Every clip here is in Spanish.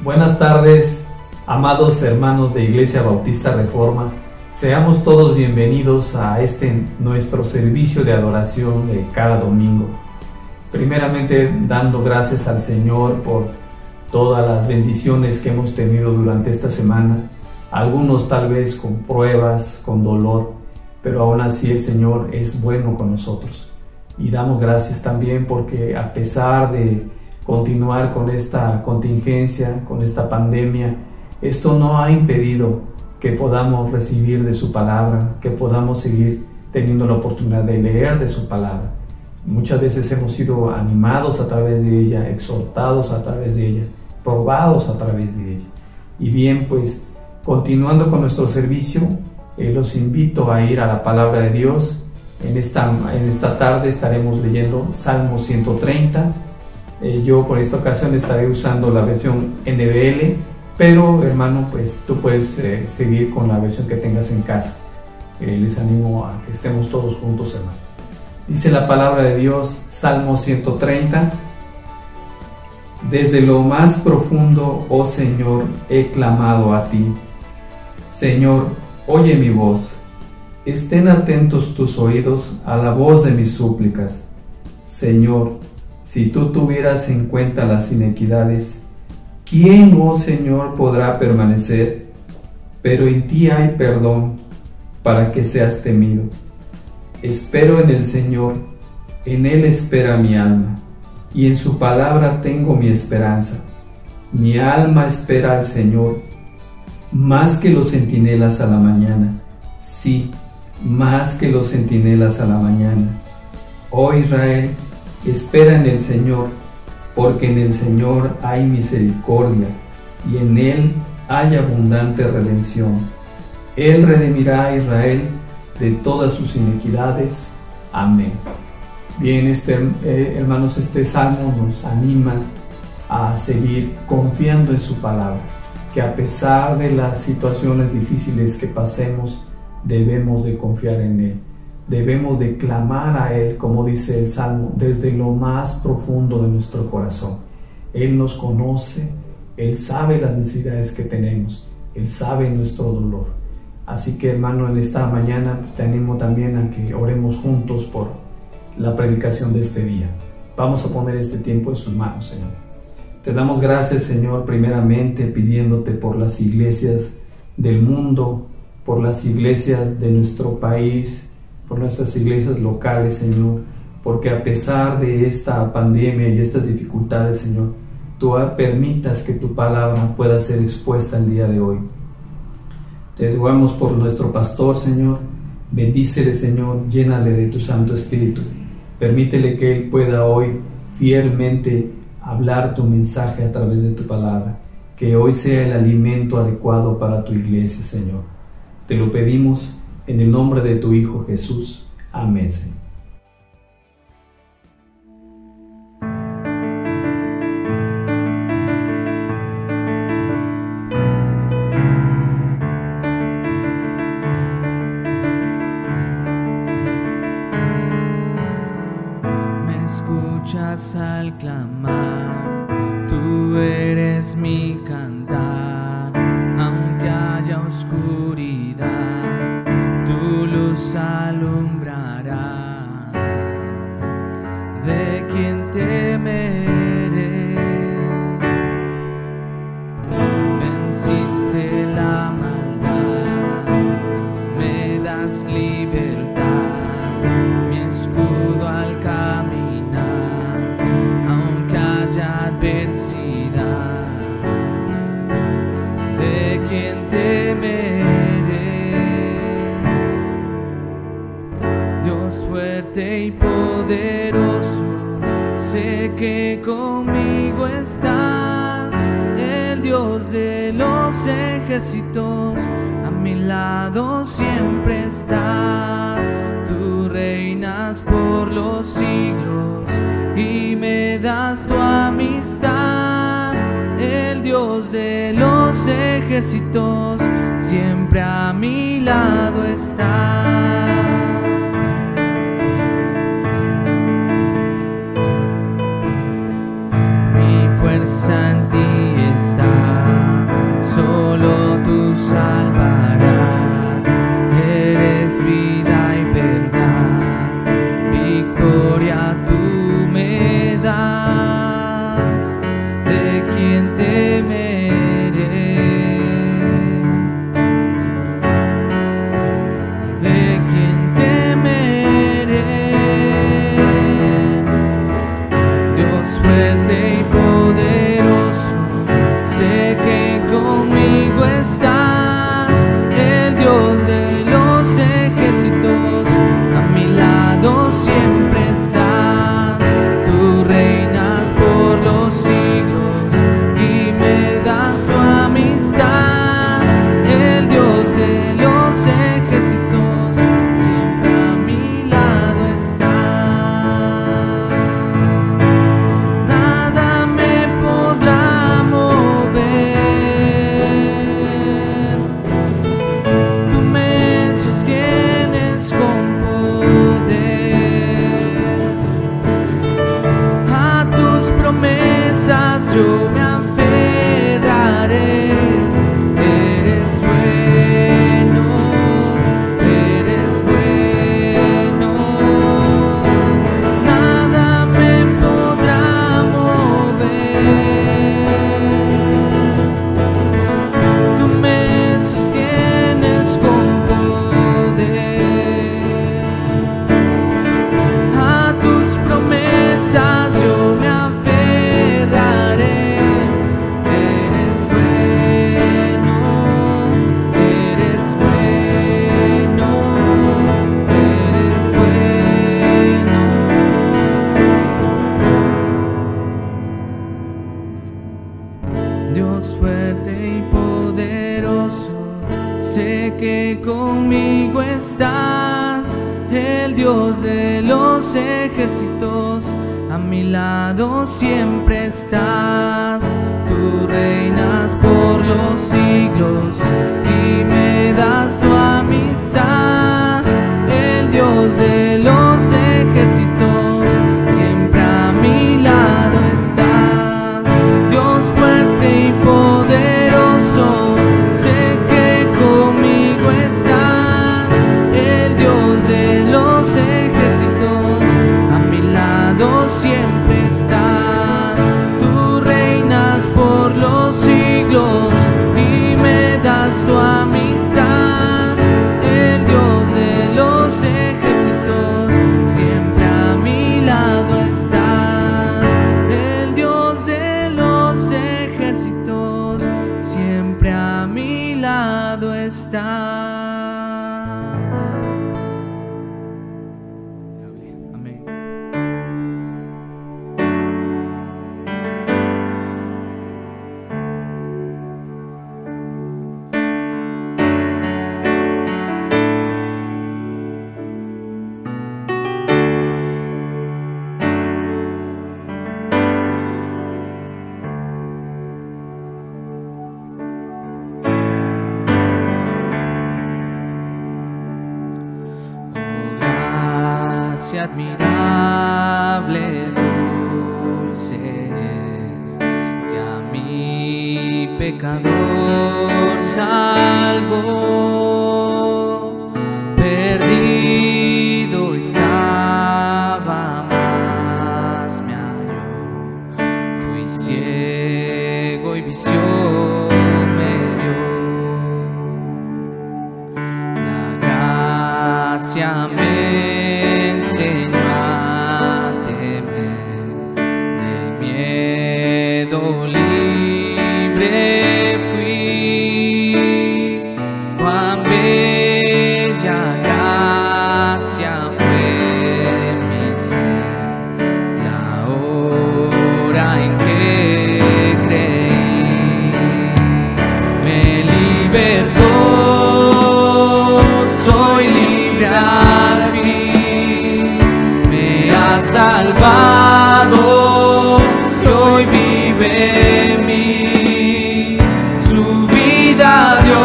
Buenas tardes, amados hermanos de Iglesia Bautista Reforma. Seamos todos bienvenidos a este nuestro servicio de adoración de cada domingo. Primeramente, dando gracias al Señor por todas las bendiciones que hemos tenido durante esta semana. Algunos tal vez con pruebas, con dolor, pero aún así el Señor es bueno con nosotros. Y damos gracias también porque a pesar de continuar con esta contingencia, con esta pandemia, esto no ha impedido que podamos recibir de su palabra, que podamos seguir teniendo la oportunidad de leer de su palabra. Muchas veces hemos sido animados a través de ella, exhortados a través de ella, probados a través de ella. Y bien, pues continuando con nuestro servicio, los invito a ir a la palabra de Dios. En esta tarde estaremos leyendo Salmo 130. Yo por esta ocasión estaré usando la versión NBL, pero hermano, pues tú puedes seguir con la versión que tengas en casa. Les animo a que estemos todos juntos, hermano. Dice la palabra de Dios, Salmo 130. Desde lo más profundo, oh Señor, he clamado a ti. Señor, oye mi voz. Estén atentos tus oídos a la voz de mis súplicas. Señor, si tú tuvieras en cuenta las inequidades, ¿quién, oh Señor, podrá permanecer? Pero en ti hay perdón para que seas temido. Espero en el Señor, en Él espera mi alma, y en su palabra tengo mi esperanza. Mi alma espera al Señor, más que los centinelas a la mañana. Sí, más que los centinelas a la mañana. Oh Israel, espera en el Señor, porque en el Señor hay misericordia, y en Él hay abundante redención. Él redimirá a Israel de todas sus iniquidades. Amén. Bien, hermanos, este salmo nos anima a seguir confiando en su palabra, que a pesar de las situaciones difíciles que pasemos, debemos de confiar en Él. Debemos de clamar a Él, como dice el Salmo, desde lo más profundo de nuestro corazón. Él nos conoce, Él sabe las necesidades que tenemos, Él sabe nuestro dolor. Así que, hermano, en esta mañana pues, te animo también a que oremos juntos por la predicación de este día. Vamos a poner este tiempo en sus manos, Señor. Te damos gracias, Señor, primeramente pidiéndote por las iglesias del mundo, por las iglesias de nuestro país, por nuestras iglesias locales, Señor, porque a pesar de esta pandemia y estas dificultades, Señor, tú permitas que tu palabra pueda ser expuesta el día de hoy. Te rogamos por nuestro pastor, Señor, bendícele, Señor, llénale de tu Santo Espíritu, permítele que él pueda hoy fielmente hablar tu mensaje a través de tu palabra, que hoy sea el alimento adecuado para tu iglesia, Señor. Te lo pedimos en el nombre de tu Hijo Jesús. Amén, Señor. Me escuchas al clamar, tú eres mi cantar, aunque haya oscuridad, tu luz alumbrará. ¿De quién temeré? Venciste la maldad, me das libertad, mi escudo al caminar, aunque haya adversidad. ¿De quién temeré? Fuerte y poderoso, sé que conmigo estás, el Dios de los ejércitos, a mi lado siempre estás. Tú reinas por los siglos y me das tu amistad, el Dios de los ejércitos, siempre a mi lado está. Fuerza en ti está. Dios fuerte y poderoso, sé que conmigo estás, el Dios de los ejércitos, a mi lado siempre estás. Tú reinas por los siglos y me das tu amistad, el Dios de los ejércitos, siempre a mi lado está. Dios fuerte y poderoso, sé que conmigo estás, el Dios de los ejércitos, a mi lado siempre estás. Tú reinas por los siglos y me das tu amistad, el Dios de los ejércitos, siempre a mi lado está. El Dios de los ejércitos, siempre a mi lado está. Amén. Gracia admirable, dulce es, que a mi pecador salvó. Perdido estaba, mas me halló. Fui ciego y visión me dio. La gracia me enseñó a temer, del miedo libre fui. Cuán bella gracia fue mi ser, la hora en que creí. Me libertó, soy libre al fin, me ha salvado y hoy vive en mí. Su vida dio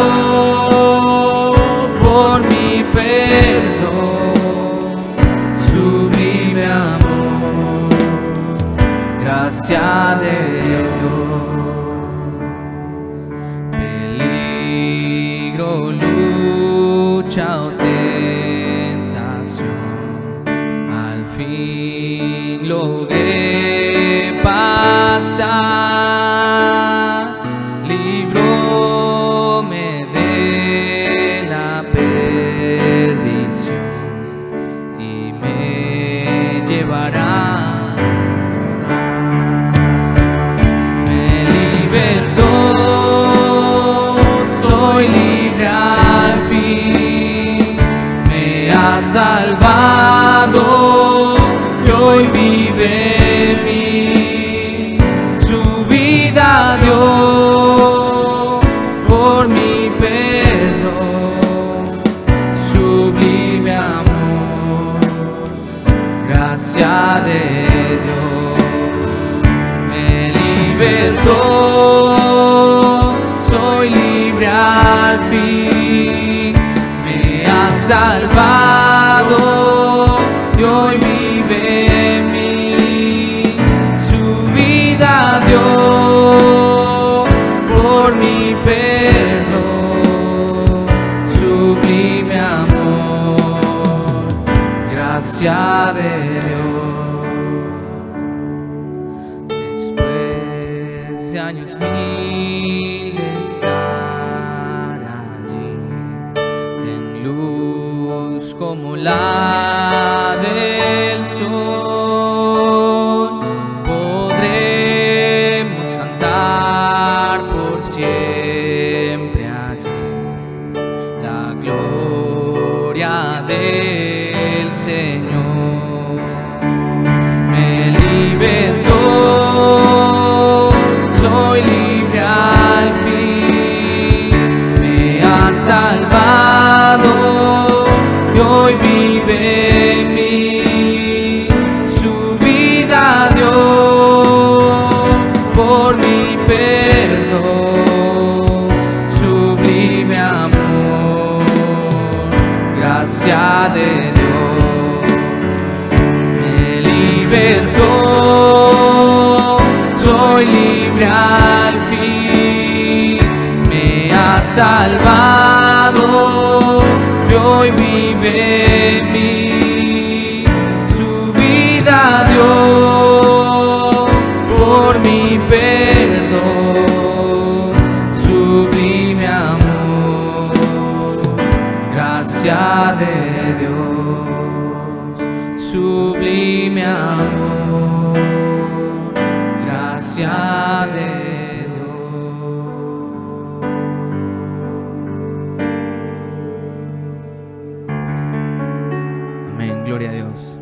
por mi perdón, sublime amor, gracia de Dios. Peligro, lucha o tentación, al fin logré pasar. Libróme de la perdición y me llevará a hogar. Me libertó, soy libre al fin, me ha salvado y hoy vive en mí. Su vida dio por mi perdón, sublime amor, gracia de Dios. Me libertó, soy libre al fin, me ha salvado y hoy vive en mí. Su vida dio por mi perdón, sublime amor, gracia de Dios. Después de años mil de estar allí, en luz como la del sol, podremos cantar por siempre allí la gloria del Señor. Me libertó, soy libre al gracia de Dios. Amén, gloria a Dios.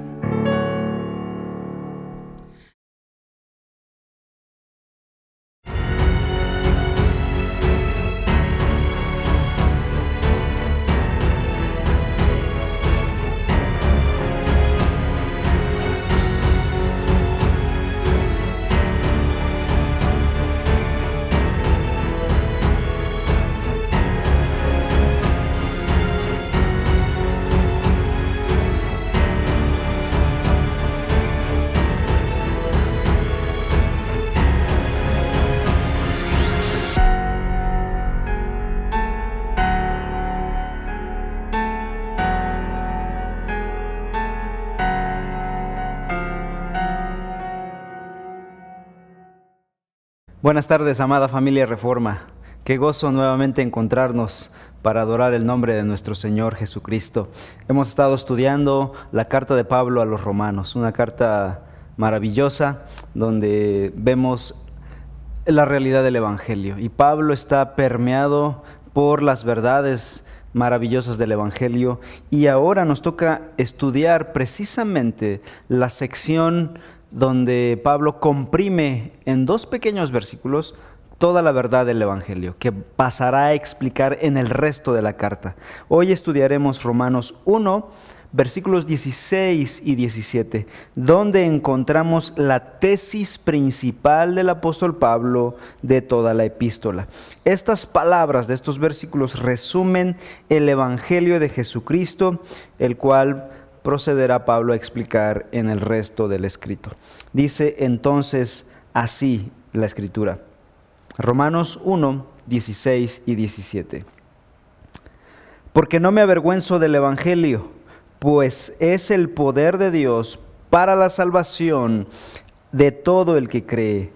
Buenas tardes, amada familia Reforma. Qué gozo nuevamente encontrarnos para adorar el nombre de nuestro Señor Jesucristo. Hemos estado estudiando la carta de Pablo a los Romanos, una carta maravillosa donde vemos la realidad del Evangelio. Y Pablo está permeado por las verdades maravillosas del Evangelio. Y ahora nos toca estudiar precisamente la sección donde Pablo comprime en 2 pequeños versículos toda la verdad del Evangelio, que pasará a explicar en el resto de la carta. Hoy estudiaremos Romanos 1, versículos 16 y 17, donde encontramos la tesis principal del apóstol Pablo de toda la epístola. Estas palabras de estos versículos resumen el Evangelio de Jesucristo, el cual procederá Pablo a explicar en el resto del escrito. Dice entonces así la Escritura. Romanos 1, 16 y 17. Porque no me avergüenzo del Evangelio, pues es el poder de Dios para la salvación de todo el que cree,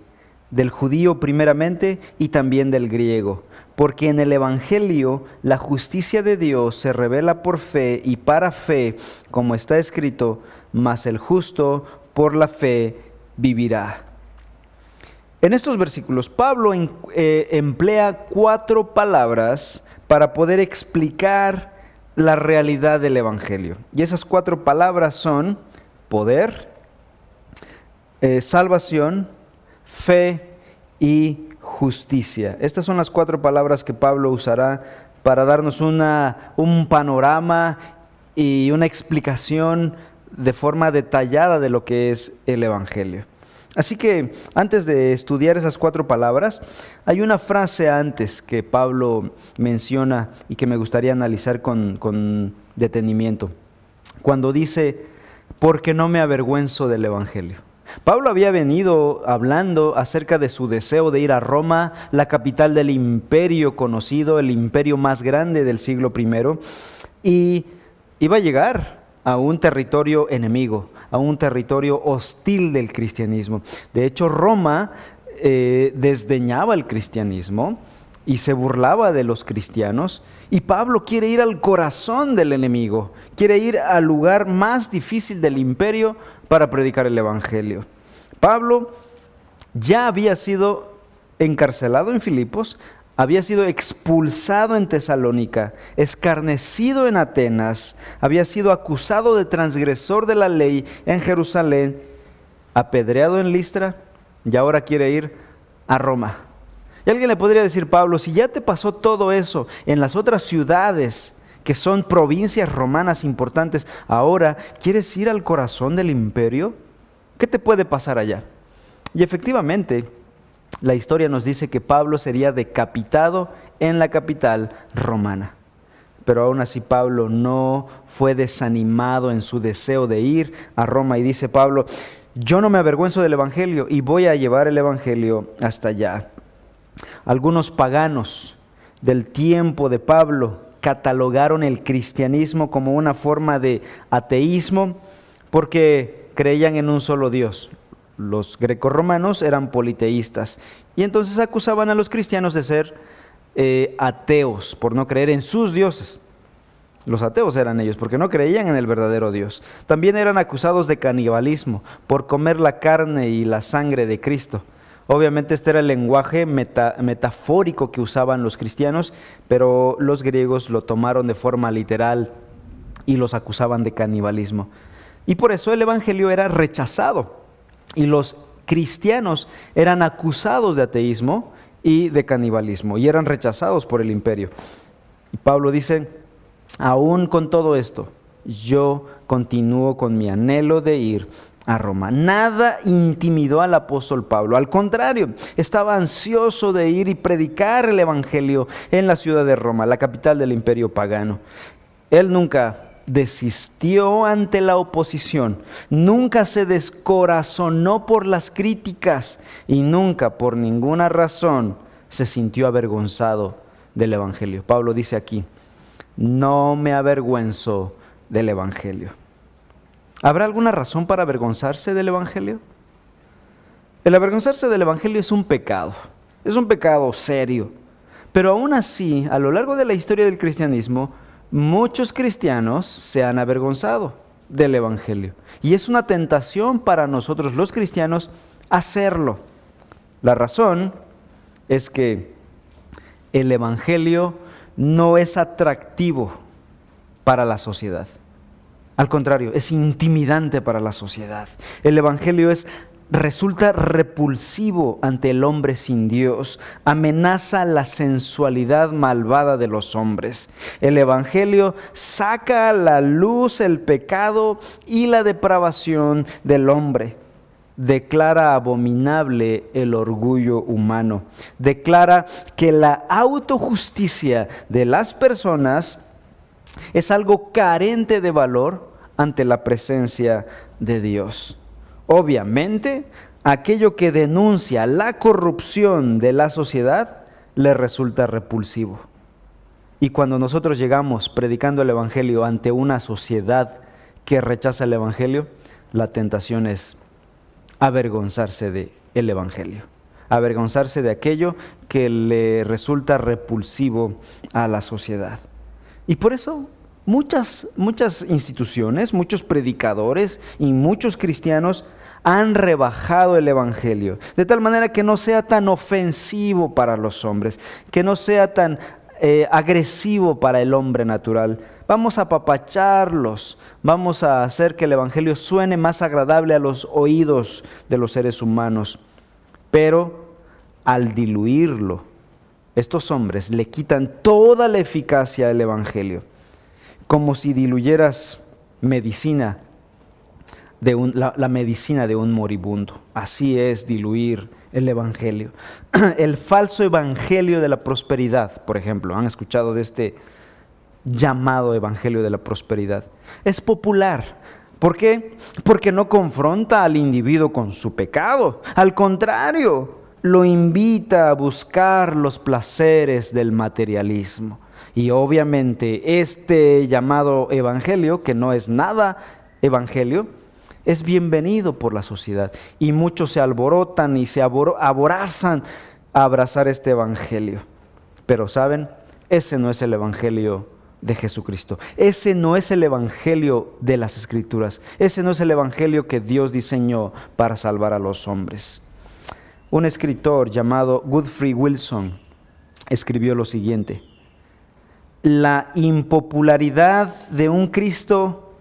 del judío primeramente y también del griego. Porque en el Evangelio la justicia de Dios se revela por fe y para fe, como está escrito, mas el justo por la fe vivirá. En estos versículos, Pablo emplea 4 palabras para poder explicar la realidad del Evangelio. Y esas 4 palabras son poder, salvación, fe y justicia. Estas son las 4 palabras que Pablo usará para darnos un panorama y una explicación de forma detallada de lo que es el Evangelio. Así que antes de estudiar esas 4 palabras, hay una frase antes que Pablo menciona y que me gustaría analizar con detenimiento. Cuando dice, porque no me avergüenzo del Evangelio. Pablo había venido hablando acerca de su deseo de ir a Roma, la capital del imperio conocido, el imperio más grande del siglo I, y iba a llegar a un territorio enemigo, a un territorio hostil del cristianismo. De hecho, Roma desdeñaba el cristianismo y se burlaba de los cristianos, y Pablo quiere ir al corazón del enemigo, quiere ir al lugar más difícil del imperio para predicar el Evangelio. Pablo ya había sido encarcelado en Filipos, había sido expulsado en Tesalónica, escarnecido en Atenas, había sido acusado de transgresor de la ley en Jerusalén, apedreado en Listra, y ahora quiere ir a Roma. Y alguien le podría decir, Pablo, si ya te pasó todo eso en las otras ciudades que son provincias romanas importantes, ahora ¿quieres ir al corazón del imperio? ¿Qué te puede pasar allá? Y efectivamente, la historia nos dice que Pablo sería decapitado en la capital romana. Pero aún así Pablo no fue desanimado en su deseo de ir a Roma, y dice Pablo, yo no me avergüenzo del Evangelio y voy a llevar el Evangelio hasta allá. Algunos paganos del tiempo de Pablo catalogaron el cristianismo como una forma de ateísmo porque creían en un solo Dios. Los grecorromanos eran politeístas y entonces acusaban a los cristianos de ser ateos por no creer en sus dioses. Los ateos eran ellos porque no creían en el verdadero Dios. También eran acusados de canibalismo por comer la carne y la sangre de Cristo. Obviamente este era el lenguaje metafórico que usaban los cristianos, pero los griegos lo tomaron de forma literal y los acusaban de canibalismo. Y por eso el evangelio era rechazado y los cristianos eran acusados de ateísmo y de canibalismo y eran rechazados por el imperio. Y Pablo dice, aún con todo esto, yo continúo con mi anhelo de ir a Roma. Nada intimidó al apóstol Pablo, al contrario, estaba ansioso de ir y predicar el evangelio en la ciudad de Roma, la capital del imperio pagano. Él nunca desistió ante la oposición, nunca se descorazonó por las críticas y nunca por ninguna razón se sintió avergonzado del evangelio. Pablo dice aquí, no me avergüenzo del evangelio. ¿Habrá alguna razón para avergonzarse del evangelio? El avergonzarse del evangelio es un pecado serio, pero aún así, a lo largo de la historia del cristianismo, muchos cristianos se han avergonzado del evangelio y es una tentación para nosotros los cristianos hacerlo. La razón es que el evangelio no es atractivo para la sociedad. Al contrario, es intimidante para la sociedad. El evangelio resulta repulsivo ante el hombre sin Dios, amenaza la sensualidad malvada de los hombres. El evangelio saca a la luz el pecado y la depravación del hombre. Declara abominable el orgullo humano. Declara que la autojusticia de las personas es algo carente de valor ante la presencia de Dios. Obviamente, aquello que denuncia la corrupción de la sociedad le resulta repulsivo. Y cuando nosotros llegamos predicando el evangelio ante una sociedad que rechaza el evangelio, la tentación es avergonzarse del evangelio, avergonzarse de aquello que le resulta repulsivo a la sociedad. Y por eso muchas instituciones, muchos predicadores y muchos cristianos han rebajado el evangelio, de tal manera que no sea tan ofensivo para los hombres, que no sea tan agresivo para el hombre natural. Vamos a apapacharlos, vamos a hacer que el evangelio suene más agradable a los oídos de los seres humanos. Pero al diluirlo, estos hombres le quitan toda la eficacia al evangelio, como si diluyeras medicina la medicina de un moribundo. Así es diluir el evangelio. El falso evangelio de la prosperidad, por ejemplo, ¿han escuchado de este llamado evangelio de la prosperidad? Es popular. ¿Por qué? Porque no confronta al individuo con su pecado. Al contrario, lo invita a buscar los placeres del materialismo. Y obviamente este llamado evangelio, que no es nada evangelio, es bienvenido por la sociedad. Y muchos se alborotan y se aborazan a abrazar este evangelio. Pero ¿saben? Ese no es el evangelio de Jesucristo. Ese no es el evangelio de las Escrituras. Ese no es el evangelio que Dios diseñó para salvar a los hombres. Un escritor llamado Godfrey Wilson escribió lo siguiente: la impopularidad de un Cristo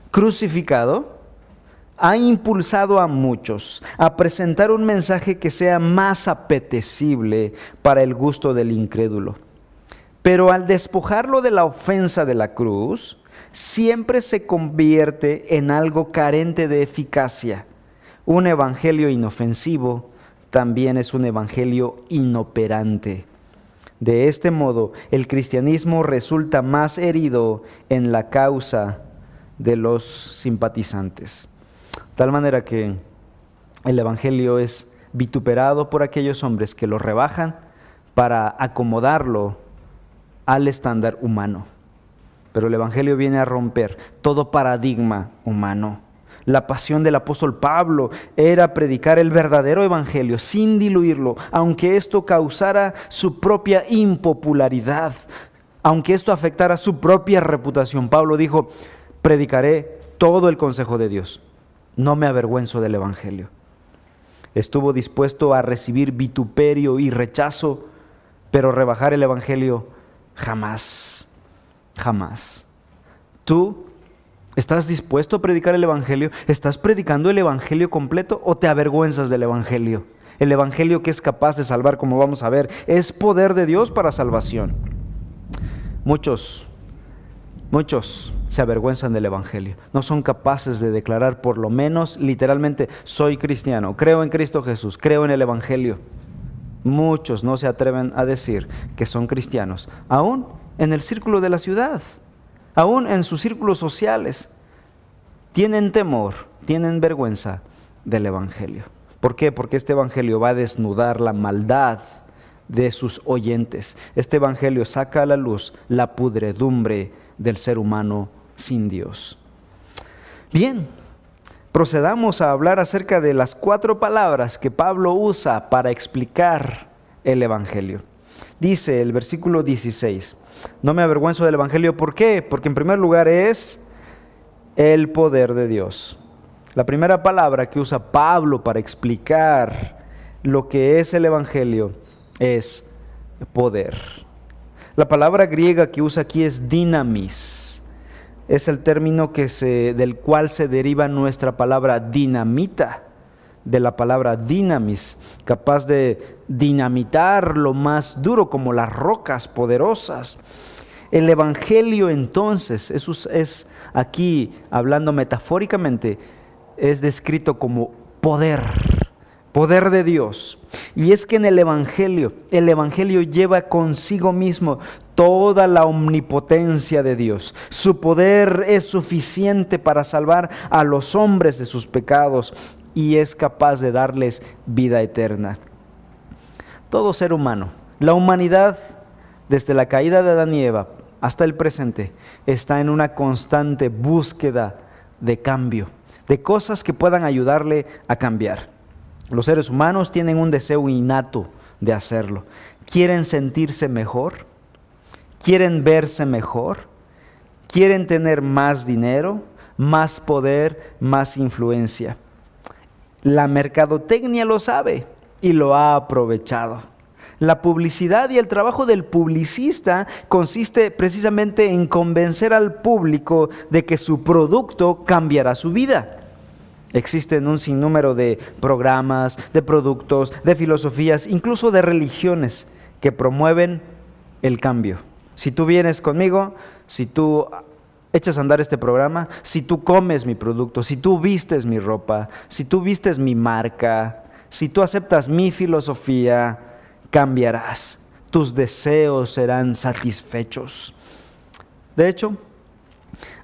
crucificado ha impulsado a muchos a presentar un mensaje que sea más apetecible para el gusto del incrédulo. Pero al despojarlo de la ofensa de la cruz, siempre se convierte en algo carente de eficacia. Un evangelio inofensivo también es un evangelio inoperante. De este modo, el cristianismo resulta más herido en la causa de los simpatizantes. De tal manera que el evangelio es vituperado por aquellos hombres que lo rebajan para acomodarlo al estándar humano. Pero el evangelio viene a romper todo paradigma humano. La pasión del apóstol Pablo era predicar el verdadero evangelio sin diluirlo, aunque esto causara su propia impopularidad, aunque esto afectara su propia reputación. Pablo dijo: predicaré todo el consejo de Dios, no me avergüenzo del evangelio. Estuvo dispuesto a recibir vituperio y rechazo, pero rebajar el Evangelio jamás, jamás. ¿Tú estás dispuesto a predicar el Evangelio? ¿Estás predicando el Evangelio completo o te avergüenzas del Evangelio? El Evangelio que es capaz de salvar, como vamos a ver, es poder de Dios para salvación. Muchos se avergüenzan del Evangelio. No son capaces de declarar por lo menos literalmente: soy cristiano, creo en Cristo Jesús, creo en el Evangelio. Muchos no se atreven a decir que son cristianos, aún en el círculo de la ciudad, aún en sus círculos sociales. Tienen temor, tienen vergüenza del Evangelio. ¿Por qué? Porque este Evangelio va a desnudar la maldad de sus oyentes. Este Evangelio saca a la luz la pudredumbre del ser humano sin Dios. Bien, procedamos a hablar acerca de las 4 palabras que Pablo usa para explicar el Evangelio. Dice el versículo 16: no me avergüenzo del Evangelio. ¿Por qué? Porque en primer lugar es el poder de Dios. La primera palabra que usa Pablo para explicar lo que es el Evangelio es poder. La palabra griega que usa aquí es dinamis. Es el término del cual se deriva nuestra palabra dinamita, de la palabra dinamis, capaz de dinamitar lo más duro, como las rocas poderosas. El Evangelio entonces, eso es aquí hablando metafóricamente, es descrito como poder de Dios. Y es que en el Evangelio lleva consigo mismo toda la omnipotencia de Dios. Su poder es suficiente para salvar a los hombres de sus pecados y es capaz de darles vida eterna. Todo ser humano, la humanidad, desde la caída de Adán y Eva hasta el presente, está en una constante búsqueda de cambio, de cosas que puedan ayudarle a cambiar. Los seres humanos tienen un deseo innato de hacerlo. Quieren sentirse mejor, quieren verse mejor, quieren tener más dinero, más poder, más influencia. La mercadotecnia lo sabe y lo ha aprovechado. La publicidad y el trabajo del publicista consiste precisamente en convencer al público de que su producto cambiará su vida. Existen un sinnúmero de programas, de productos, de filosofías, incluso de religiones que promueven el cambio. Si tú vienes conmigo, si tú echas a andar este programa, si tú comes mi producto, si tú vistes mi ropa, si tú vistes mi marca, si tú aceptas mi filosofía, cambiarás. Tus deseos serán satisfechos. De hecho,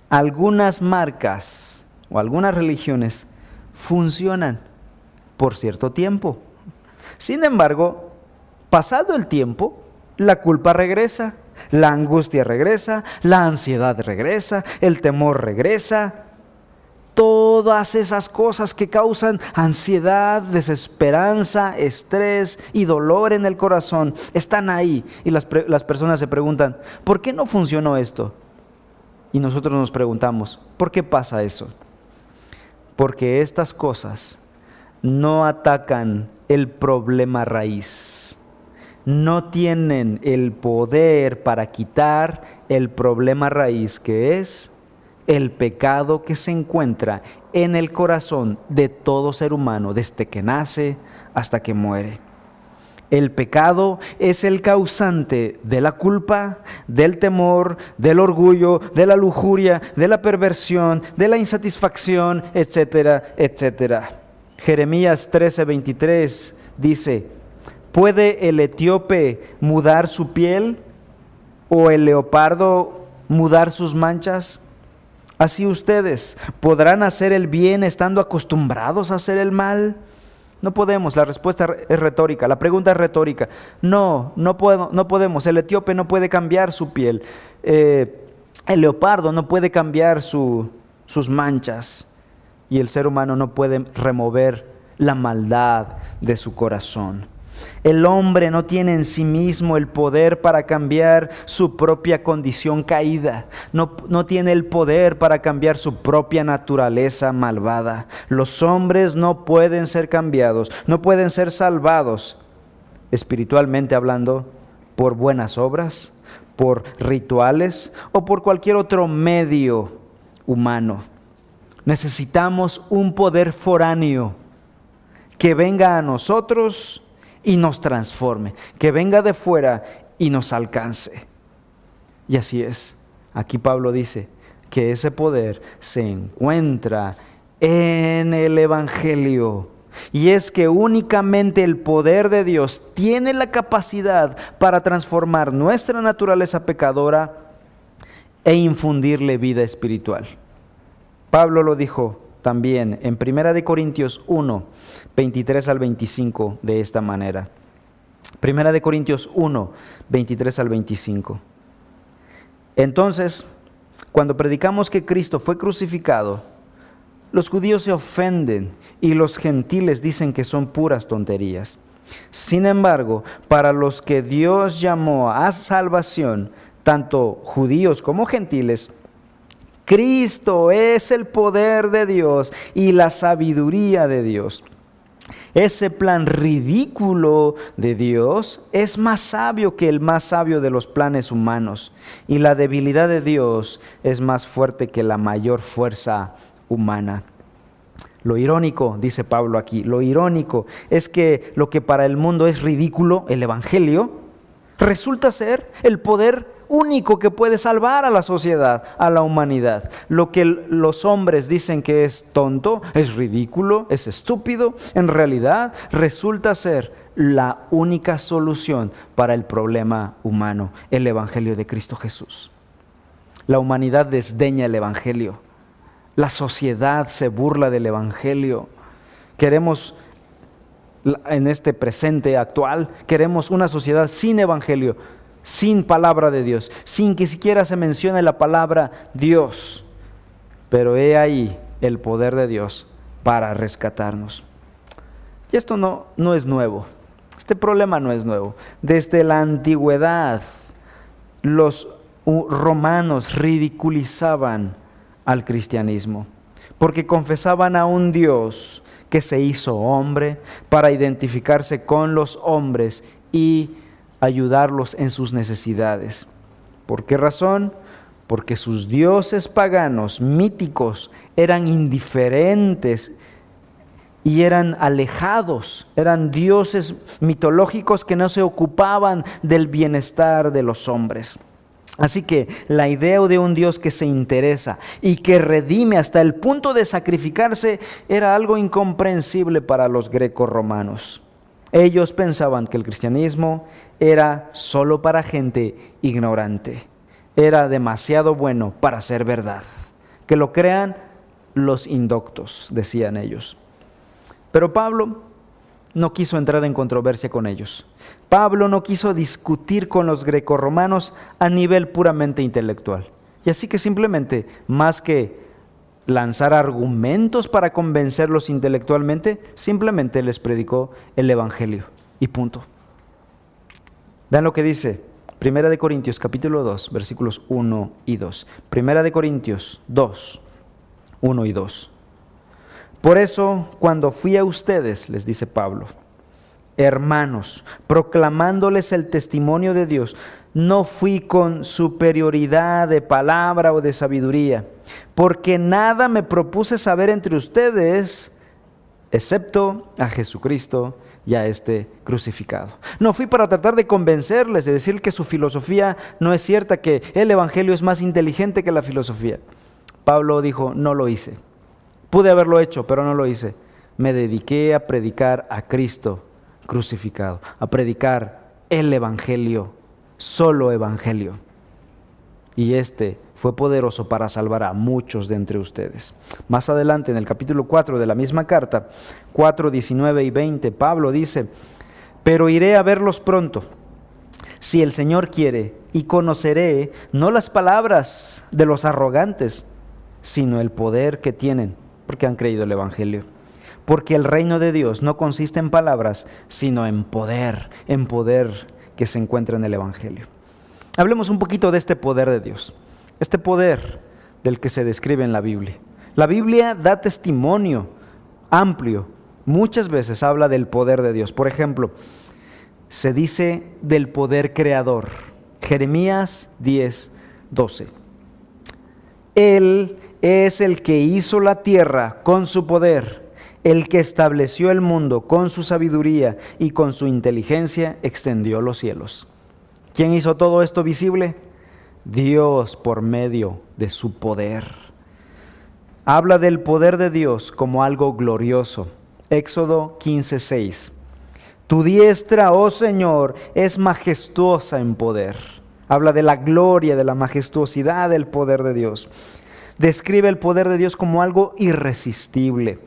algunas marcas o algunas religiones funcionan por cierto tiempo. Sin embargo, pasado el tiempo, la culpa regresa, la angustia regresa, la ansiedad regresa, el temor regresa. Todas esas cosas que causan ansiedad, desesperanza, estrés y dolor en el corazón están ahí. Y las personas se preguntan: ¿por qué no funcionó esto? Y nosotros nos preguntamos: ¿por qué pasa eso? Porque estas cosas no atacan el problema raíz, no tienen el poder para quitar el problema raíz, que es el pecado que se encuentra en el corazón de todo ser humano desde que nace hasta que muere. El pecado es el causante de la culpa, del temor, del orgullo, de la lujuria, de la perversión, de la insatisfacción, etcétera, etcétera. Jeremías 13:23 dice: ¿puede el etíope mudar su piel o el leopardo mudar sus manchas? Así ustedes, ¿podrán hacer el bien estando acostumbrados a hacer el mal? No podemos. La respuesta es retórica, la pregunta es retórica. No podemos. El etíope no puede cambiar su piel, el leopardo no puede cambiar sus manchas, y el ser humano no puede remover la maldad de su corazón. El hombre no tiene en sí mismo el poder para cambiar su propia condición caída. No tiene el poder para cambiar su propia naturaleza malvada. Los hombres no pueden ser cambiados, no pueden ser salvados, espiritualmente hablando, por buenas obras, por rituales o por cualquier otro medio humano. Necesitamos un poder foráneo que venga a nosotros y nos transforme, que venga de fuera y nos alcance. Y así es. Aquí Pablo dice que ese poder se encuentra en el Evangelio. Y es que únicamente el poder de Dios tiene la capacidad para transformar nuestra naturaleza pecadora e infundirle vida espiritual. Pablo lo dijo también en 1 Corintios 1, 23 al 25 de esta manera. 1 Corintios 1, 23 al 25. Entonces, cuando predicamos que Cristo fue crucificado, los judíos se ofenden y los gentiles dicen que son puras tonterías. Sin embargo, para los que Dios llamó a salvación, tanto judíos como gentiles, Cristo es el poder de Dios y la sabiduría de Dios. Ese plan ridículo de Dios es más sabio que el más sabio de los planes humanos, y la debilidad de Dios es más fuerte que la mayor fuerza humana. Lo irónico, dice Pablo aquí, lo irónico es que lo que para el mundo es ridículo, el Evangelio, resulta ser el poder único que puede salvar a la sociedad, a la humanidad. Lo que los hombres dicen que es tonto, es ridículo, es estúpido, en realidad resulta ser la única solución para el problema humano, el Evangelio de Cristo Jesús. La humanidad desdeña el Evangelio. La sociedad se burla del Evangelio. Queremos, en este presente actual, queremos una sociedad sin Evangelio, sin palabra de Dios, sin que siquiera se mencione la palabra Dios. Pero he ahí el poder de Dios para rescatarnos. Y esto no es nuevo. Este problema no es nuevo. Desde la antigüedad, los romanos ridiculizaban al cristianismo, porque confesaban a un Dios que se hizo hombre para identificarse con los hombres y ayudarlos en sus necesidades. ¿Por qué razón? Porque sus dioses paganos, míticos, eran indiferentes y eran alejados, eran dioses mitológicos que no se ocupaban del bienestar de los hombres. Así que la idea de un Dios que se interesa y que redime hasta el punto de sacrificarse era algo incomprensible para los grecorromanos. Ellos pensaban que el cristianismo era solo para gente ignorante, era demasiado bueno para ser verdad. Que lo crean los indoctos, decían ellos. Pero Pablo no quiso entrar en controversia con ellos. Pablo no quiso discutir con los grecorromanos a nivel puramente intelectual. Y así que simplemente, más que lanzar argumentos para convencerlos intelectualmente, simplemente les predicó el Evangelio y punto. Vean lo que dice 1 Corintios capítulo 2, versículos 1 y 2. 1 Corintios 2, 1 y 2. Por eso, cuando fui a ustedes, les dice Pablo, hermanos, proclamándoles el testimonio de Dios, no fui con superioridad de palabra o de sabiduría, porque nada me propuse saber entre ustedes, excepto a Jesucristo y a este crucificado. No fui para tratar de convencerles, de decir que su filosofía no es cierta, que el Evangelio es más inteligente que la filosofía. Pablo dijo, no lo hice. Pude haberlo hecho, pero no lo hice. Me dediqué a predicar a Cristo crucificado, a predicar el Evangelio, solo Evangelio. Y este fue poderoso para salvar a muchos de entre ustedes. Más adelante, en el capítulo 4 de la misma carta, 4, 19 y 20, Pablo dice, pero iré a verlos pronto, si el Señor quiere, y conoceré no las palabras de los arrogantes, sino el poder que tienen, porque han creído el Evangelio. porque el reino de Dios no consiste en palabras, sino en poder que se encuentra en el Evangelio. Hablemos un poquito de este poder de Dios, este poder del que se describe en la Biblia. La Biblia da testimonio amplio, muchas veces habla del poder de Dios. Por ejemplo, se dice del poder creador. Jeremías 10:12. Él es el que hizo la tierra con su poder, el que estableció el mundo con su sabiduría y con su inteligencia extendió los cielos. ¿Quién hizo todo esto visible? Dios por medio de su poder. Habla del poder de Dios como algo glorioso. Éxodo 15:6. Tu diestra, oh Señor, es majestuosa en poder. Habla de la gloria, de la majestuosidad del poder de Dios. Describe el poder de Dios como algo irresistible.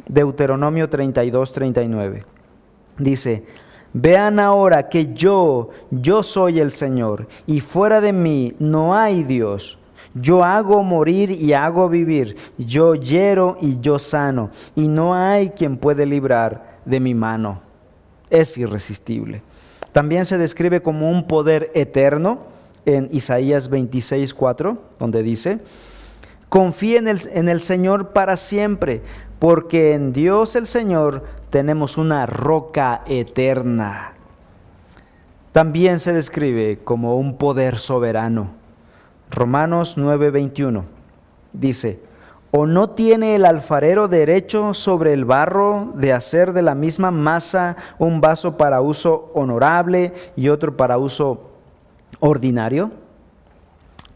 Deuteronomio 32:39. Dice: vean ahora que yo soy el Señor, y fuera de mí no hay Dios. Yo hago morir y hago vivir, yo hiero y yo sano, y no hay quien puede librar de mi mano. Es irresistible. También se describe como un poder eterno en Isaías 26:4, donde dice: confía en el Señor para siempre, porque en Dios el Señor tenemos una roca eterna. También se describe como un poder soberano. Romanos 9:21 dice: ¿o no tiene el alfarero derecho sobre el barro de hacer de la misma masa un vaso para uso honorable y otro para uso ordinario?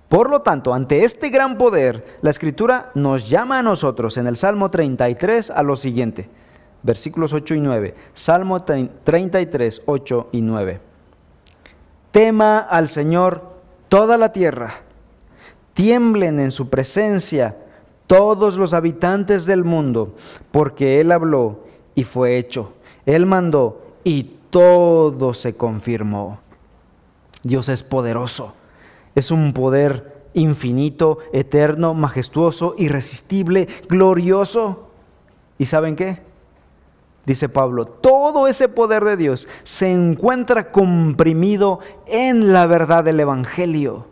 Por lo tanto, ante este gran poder, la Escritura nos llama a nosotros en el Salmo 33 a lo siguiente, versículos 8 y 9. Salmo 33, 8 y 9. Tema al Señor toda la tierra, tiemblen en su presencia todos los habitantes del mundo, porque Él habló y fue hecho. Él mandó y todo se confirmó. Dios es poderoso. Es un poder infinito, eterno, majestuoso, irresistible, glorioso. ¿Y saben qué? Dice Pablo, todo ese poder de Dios se encuentra comprimido en la verdad del Evangelio.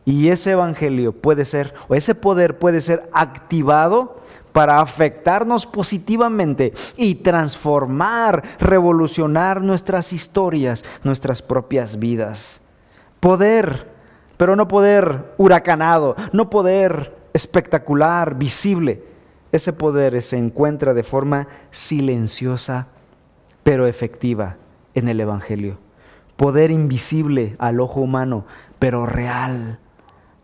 Y ese evangelio puede ser, o ese poder puede ser activado para afectarnos positivamente y transformar, revolucionar nuestras historias, nuestras propias vidas. Poder, pero no poder huracanado, no poder espectacular, visible. Ese poder se encuentra de forma silenciosa, pero efectiva en el evangelio. Poder invisible al ojo humano, pero real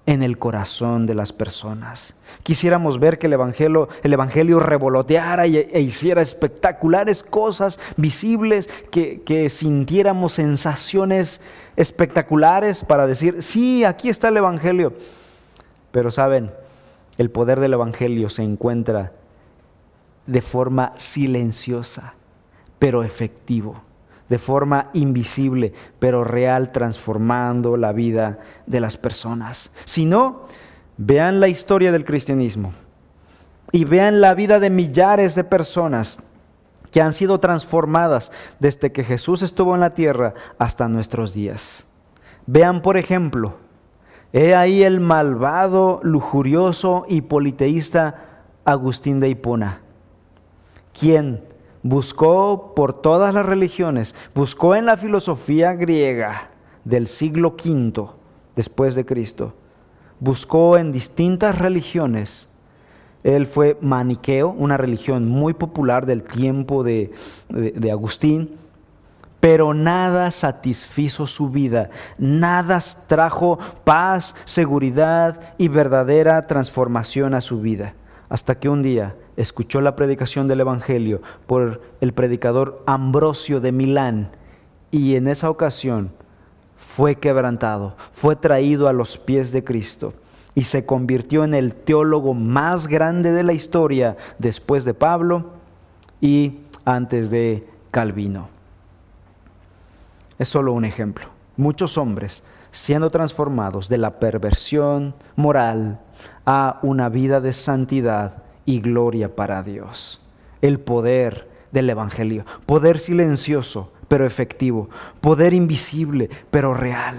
en el corazón de las personas. Quisiéramos ver que el evangelio revoloteara e hiciera espectaculares cosas visibles, que sintiéramos sensaciones espectaculares para decir, sí, aquí está el evangelio. Pero saben, el poder del evangelio se encuentra de forma silenciosa, pero efectivo, de forma invisible, pero real, transformando la vida de las personas. Si no, vean la historia del cristianismo y vean la vida de millares de personas que han sido transformadas desde que Jesús estuvo en la tierra hasta nuestros días. Vean, por ejemplo, he ahí el malvado, lujurioso y politeísta Agustín de Hipona, quien buscó por todas las religiones, buscó en la filosofía griega del siglo V después de Cristo, buscó en distintas religiones. Él fue maniqueo, una religión muy popular del tiempo de Agustín, pero nada satisfizo su vida, nada trajo paz, seguridad y verdadera transformación a su vida, hasta que un día escuchó la predicación del Evangelio por el predicador Ambrosio de Milán, y en esa ocasión fue quebrantado, fue traído a los pies de Cristo y se convirtió en el teólogo más grande de la historia después de Pablo y antes de Calvino. Es solo un ejemplo. Muchos hombres siendo transformados de la perversión moral a una vida de santidad y gloria para Dios. el poder del Evangelio. Poder silencioso, pero efectivo. Poder invisible, pero real.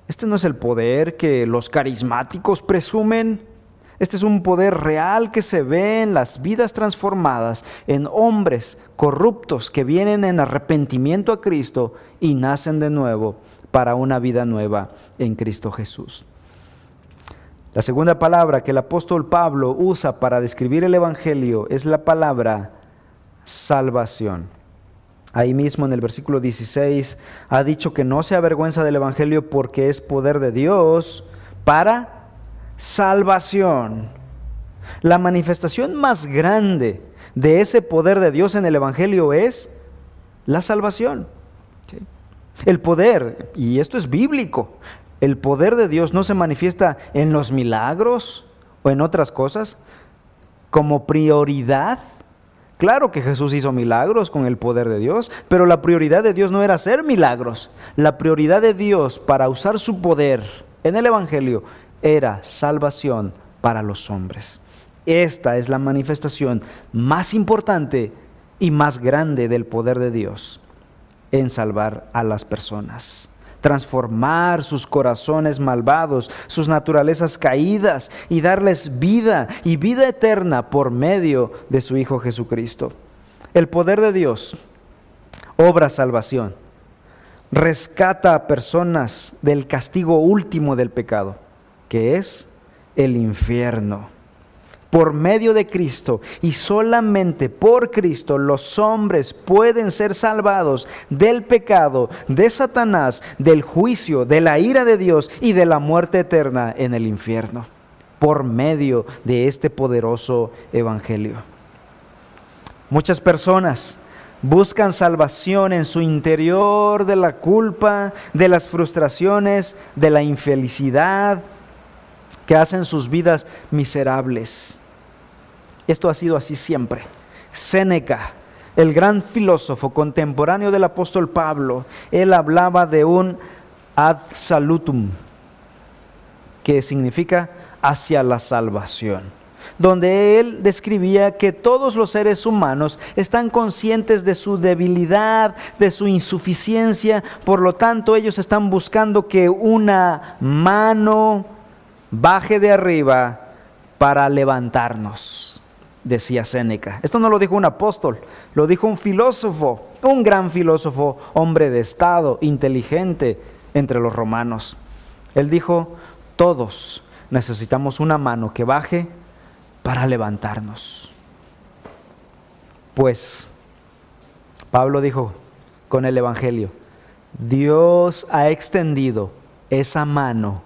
Este no es el poder que los carismáticos presumen. Este es un poder real que se ve en las vidas transformadas, en hombres corruptos que vienen en arrepentimiento a Cristo y nacen de nuevo para una vida nueva en Cristo Jesús. La segunda palabra que el apóstol Pablo usa para describir el Evangelio es la palabra salvación. Ahí mismo en el versículo 16 ha dicho que no se avergüenza del Evangelio porque es poder de Dios para salvación. La manifestación más grande de ese poder de Dios en el Evangelio es la salvación. ¿Sí? El poder, y esto es bíblico, el poder de Dios no se manifiesta en los milagros o en otras cosas como prioridad. Claro que Jesús hizo milagros con el poder de Dios, pero la prioridad de Dios no era hacer milagros. La prioridad de Dios para usar su poder en el Evangelio era salvación para los hombres. Esta es la manifestación más importante y más grande del poder de Dios en salvar a las personas. Transformar sus corazones malvados, sus naturalezas caídas y darles vida y vida eterna por medio de su Hijo Jesucristo. El poder de Dios obra salvación, rescata a personas del castigo último del pecado, que es el infierno. Por medio de Cristo y solamente por Cristo los hombres pueden ser salvados del pecado, de Satanás, del juicio, de la ira de Dios y de la muerte eterna en el infierno. Por medio de este poderoso Evangelio. Muchas personas buscan salvación en su interior de la culpa, de las frustraciones, de la infelicidad, que hacen sus vidas miserables. Esto ha sido así siempre. Séneca, el gran filósofo contemporáneo del apóstol Pablo, él hablaba de un ad salutum, que significa hacia la salvación, donde él describía que todos los seres humanos están conscientes de su debilidad, de su insuficiencia, por lo tanto ellos están buscando que una mano baje de arriba para levantarnos, decía Séneca. Esto no lo dijo un apóstol, lo dijo un filósofo, un gran filósofo, hombre de estado, inteligente entre los romanos. Él dijo, todos necesitamos una mano que baje para levantarnos. Pues Pablo dijo con el Evangelio, Dios ha extendido esa mano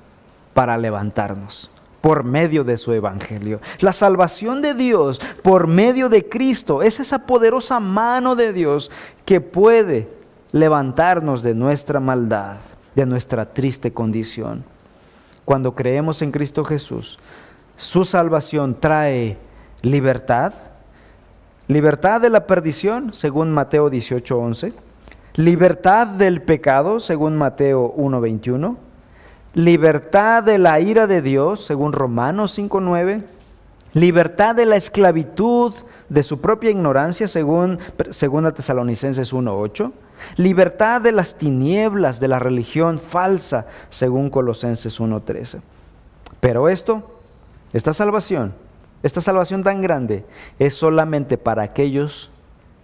para levantarnos por medio de su Evangelio. La salvación de Dios por medio de Cristo es esa poderosa mano de Dios que puede levantarnos de nuestra maldad, de nuestra triste condición. Cuando creemos en Cristo Jesús, su salvación trae libertad, libertad de la perdición, según Mateo 18:11, libertad del pecado, según Mateo 1:21, libertad de la ira de Dios, según Romanos 5:9, libertad de la esclavitud de su propia ignorancia, según Tesalonicenses 1:8, libertad de las tinieblas de la religión falsa, según Colosenses 1:13. Pero esta salvación tan grande, es solamente para aquellos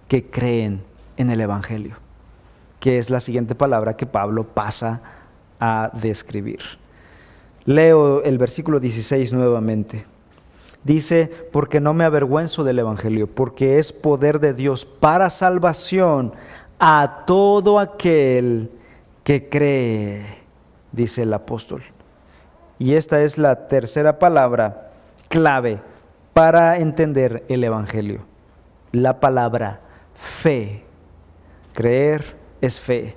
que creen en el Evangelio, que es la siguiente palabra que Pablo pasa a describir. Leo el versículo 16 nuevamente. Dice, porque no me avergüenzo del Evangelio, porque es poder de Dios para salvación a todo aquel que cree, dice el apóstol. Y esta es la tercera palabra clave para entender el Evangelio. La palabra fe. Creer es fe.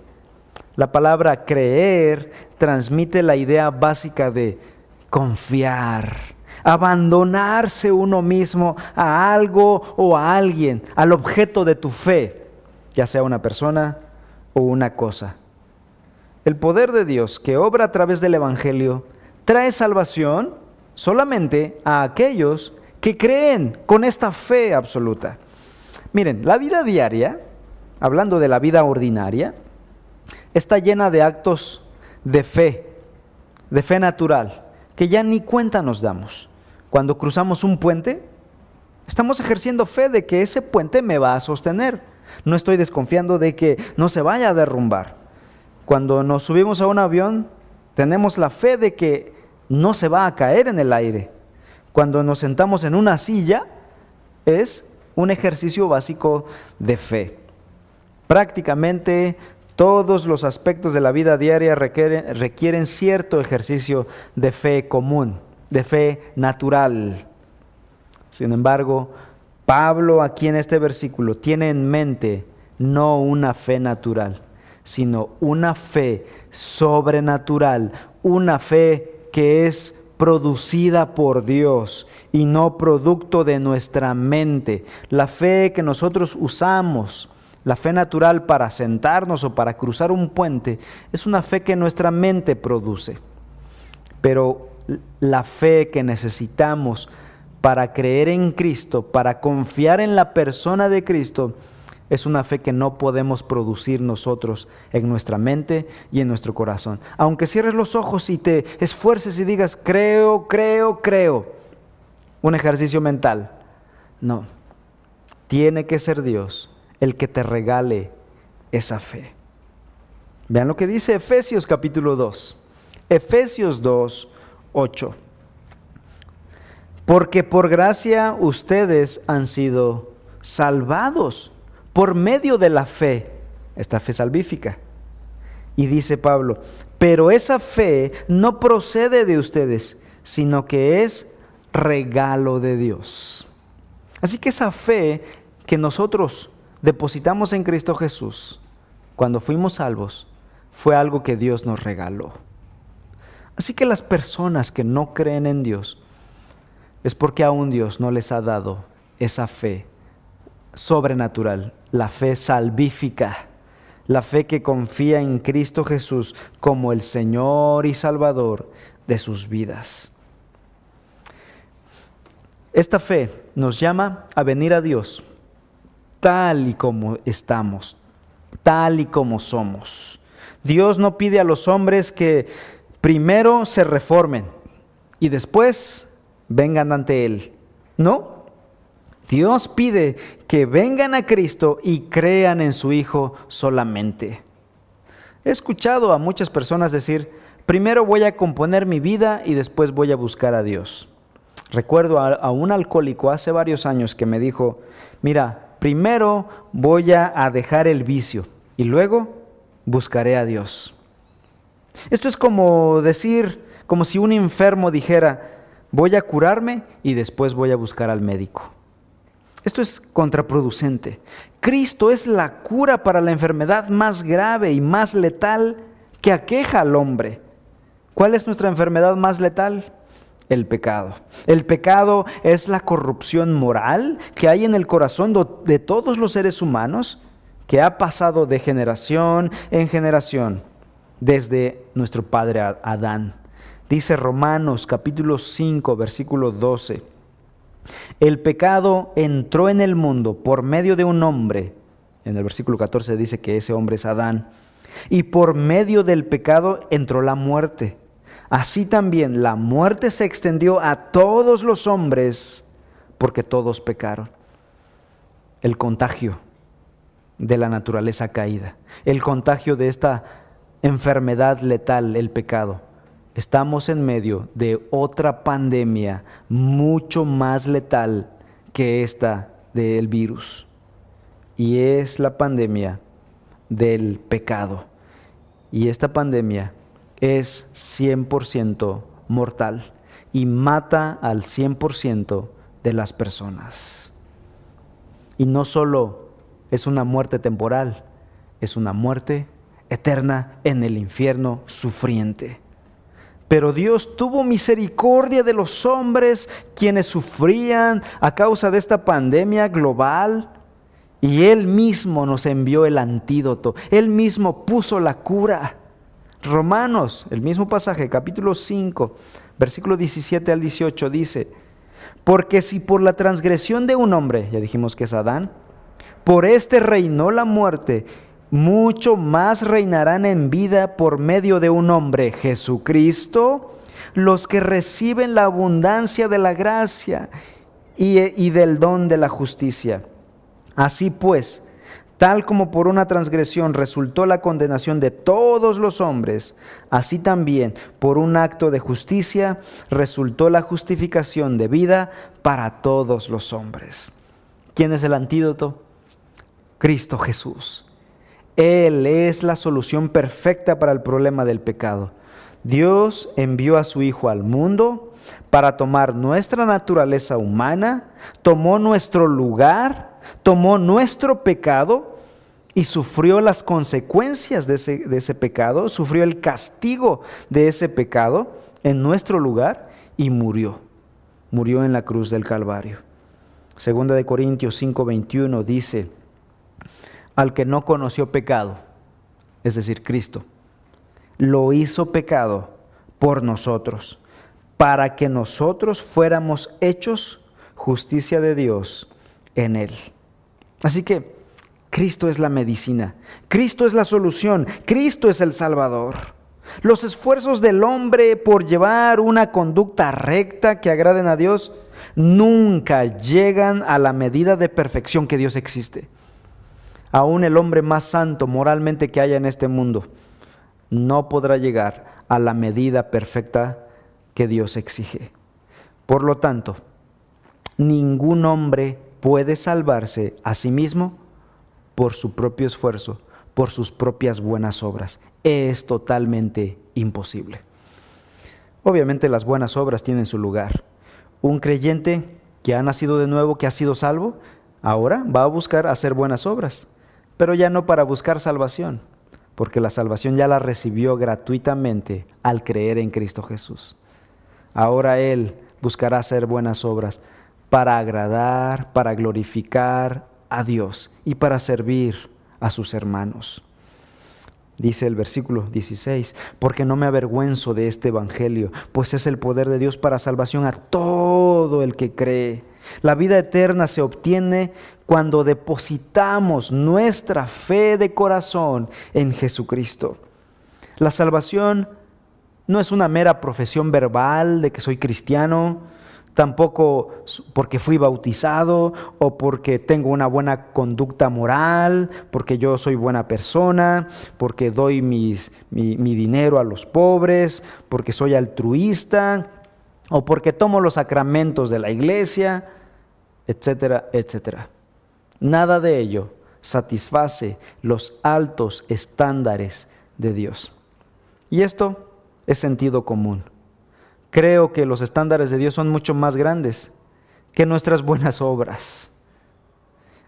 La palabra creer transmite la idea básica de confiar, abandonarse uno mismo a algo o a alguien, al objeto de tu fe, ya sea una persona o una cosa. El poder de Dios que obra a través del Evangelio trae salvación solamente a aquellos que creen con esta fe absoluta. Miren, la vida diaria, hablando de la vida ordinaria, está llena de actos de fe natural, que ya ni cuenta nos damos. Cuando cruzamos un puente, estamos ejerciendo fe de que ese puente me va a sostener. No estoy desconfiando de que no se vaya a derrumbar. Cuando nos subimos a un avión, tenemos la fe de que no se va a caer en el aire. Cuando nos sentamos en una silla, es un ejercicio básico de fe. Prácticamente todos los aspectos de la vida diaria requieren cierto ejercicio de fe común, de fe natural. Sin embargo, Pablo aquí en este versículo tiene en mente no una fe natural, sino una fe sobrenatural, una fe que es producida por Dios y no producto de nuestra mente. La fe que nosotros usamos, la fe natural para sentarnos o para cruzar un puente, es una fe que nuestra mente produce. Pero la fe que necesitamos para creer en Cristo, para confiar en la persona de Cristo, es una fe que no podemos producir nosotros en nuestra mente y en nuestro corazón. Aunque cierres los ojos y te esfuerces y digas, creo, un ejercicio mental. No, tiene que ser Dios el que te regale esa fe. Vean lo que dice Efesios capítulo 2. Efesios 2, 8. Porque por gracia ustedes han sido salvados por medio de la fe, esta fe salvífica. Y dice Pablo, pero esa fe no procede de ustedes, sino que es regalo de Dios. Así que esa fe que nosotros depositamos en Cristo Jesús cuando fuimos salvos fue algo que Dios nos regaló. Así que las personas que no creen en Dios es porque aún Dios no les ha dado esa fe sobrenatural, la fe salvífica, la fe que confía en Cristo Jesús como el Señor y Salvador de sus vidas. Esta fe nos llama a venir a Dios tal y como estamos, tal y como somos. Dios no pide a los hombres que primero se reformen y después vengan ante Él. No, Dios pide que vengan a Cristo y crean en su Hijo solamente. He escuchado a muchas personas decir, primero voy a componer mi vida y después voy a buscar a Dios. Recuerdo a un alcohólico hace varios años que me dijo, mira, primero voy a dejar el vicio y luego buscaré a Dios. Esto es como decir, como si un enfermo dijera, voy a curarme y después voy a buscar al médico. Esto es contraproducente. Cristo es la cura para la enfermedad más grave y más letal que aqueja al hombre. ¿Cuál es nuestra enfermedad más letal? El pecado. El pecado es la corrupción moral que hay en el corazón de todos los seres humanos, que ha pasado de generación en generación, desde nuestro padre Adán. Dice Romanos capítulo 5, versículo 12. El pecado entró en el mundo por medio de un hombre. En el versículo 14 dice que ese hombre es Adán. Y por medio del pecado entró la muerte. Así también la muerte se extendió a todos los hombres porque todos pecaron. El contagio de la naturaleza caída, el contagio de esta enfermedad letal, el pecado. Estamos en medio de otra pandemia mucho más letal que esta del virus. Y es la pandemia del pecado. Y esta pandemia es 100% mortal y mata al 100% de las personas. Y no solo es una muerte temporal, es una muerte eterna en el infierno sufriente. Pero Dios tuvo misericordia de los hombres quienes sufrían a causa de esta pandemia global y Él mismo nos envió el antídoto, Él mismo puso la cura. Romanos, el mismo pasaje, capítulo 5, versículo 17 al 18 dice, porque si por la transgresión de un hombre, ya dijimos que es Adán, por este reinó la muerte, mucho más reinarán en vida por medio de un hombre, Jesucristo, los que reciben la abundancia de la gracia y del don de la justicia. Así pues, tal como por una transgresión resultó la condenación de todos los hombres, así también por un acto de justicia resultó la justificación de vida para todos los hombres. ¿Quién es el antídoto? Cristo Jesús. Él es la solución perfecta para el problema del pecado. Dios envió a su Hijo al mundo para tomar nuestra naturaleza humana, tomó nuestro lugar, tomó nuestro pecado y sufrió las consecuencias de ese pecado, sufrió el castigo de ese pecado en nuestro lugar y murió en la cruz del Calvario. Segunda de Corintios 5:21 dice: al que no conoció pecado, es decir, Cristo, lo hizo pecado por nosotros, para que nosotros fuéramos hechos justicia de Dios en Él. Así que Cristo es la medicina, Cristo es la solución, Cristo es el Salvador. Los esfuerzos del hombre por llevar una conducta recta que agraden a Dios nunca llegan a la medida de perfección que Dios existe. Aún el hombre más santo moralmente que haya en este mundo no podrá llegar a la medida perfecta que Dios exige. Por lo tanto, ningún hombre puede salvarse a sí mismo por su propio esfuerzo, por sus propias buenas obras. Es totalmente imposible. Obviamente las buenas obras tienen su lugar. Un creyente que ha nacido de nuevo, que ha sido salvo, ahora va a buscar hacer buenas obras, pero ya no para buscar salvación, porque la salvación ya la recibió gratuitamente al creer en Cristo Jesús. Ahora él buscará hacer buenas obras para agradar, para glorificar a Dios y para servir a sus hermanos. Dice el versículo 16, porque no me avergüenzo de este evangelio, pues es el poder de Dios para salvación a todo el que cree. La vida eterna se obtiene cuando depositamos nuestra fe de corazón en Jesucristo. La salvación no es una mera profesión verbal de que soy cristiano, tampoco porque fui bautizado o porque tengo una buena conducta moral, porque yo soy buena persona, porque doy mi dinero a los pobres, porque soy altruista o porque tomo los sacramentos de la iglesia, etcétera, etcétera. Nada de ello satisface los altos estándares de Dios. Y esto es sentido común. Creo que los estándares de Dios son mucho más grandes que nuestras buenas obras.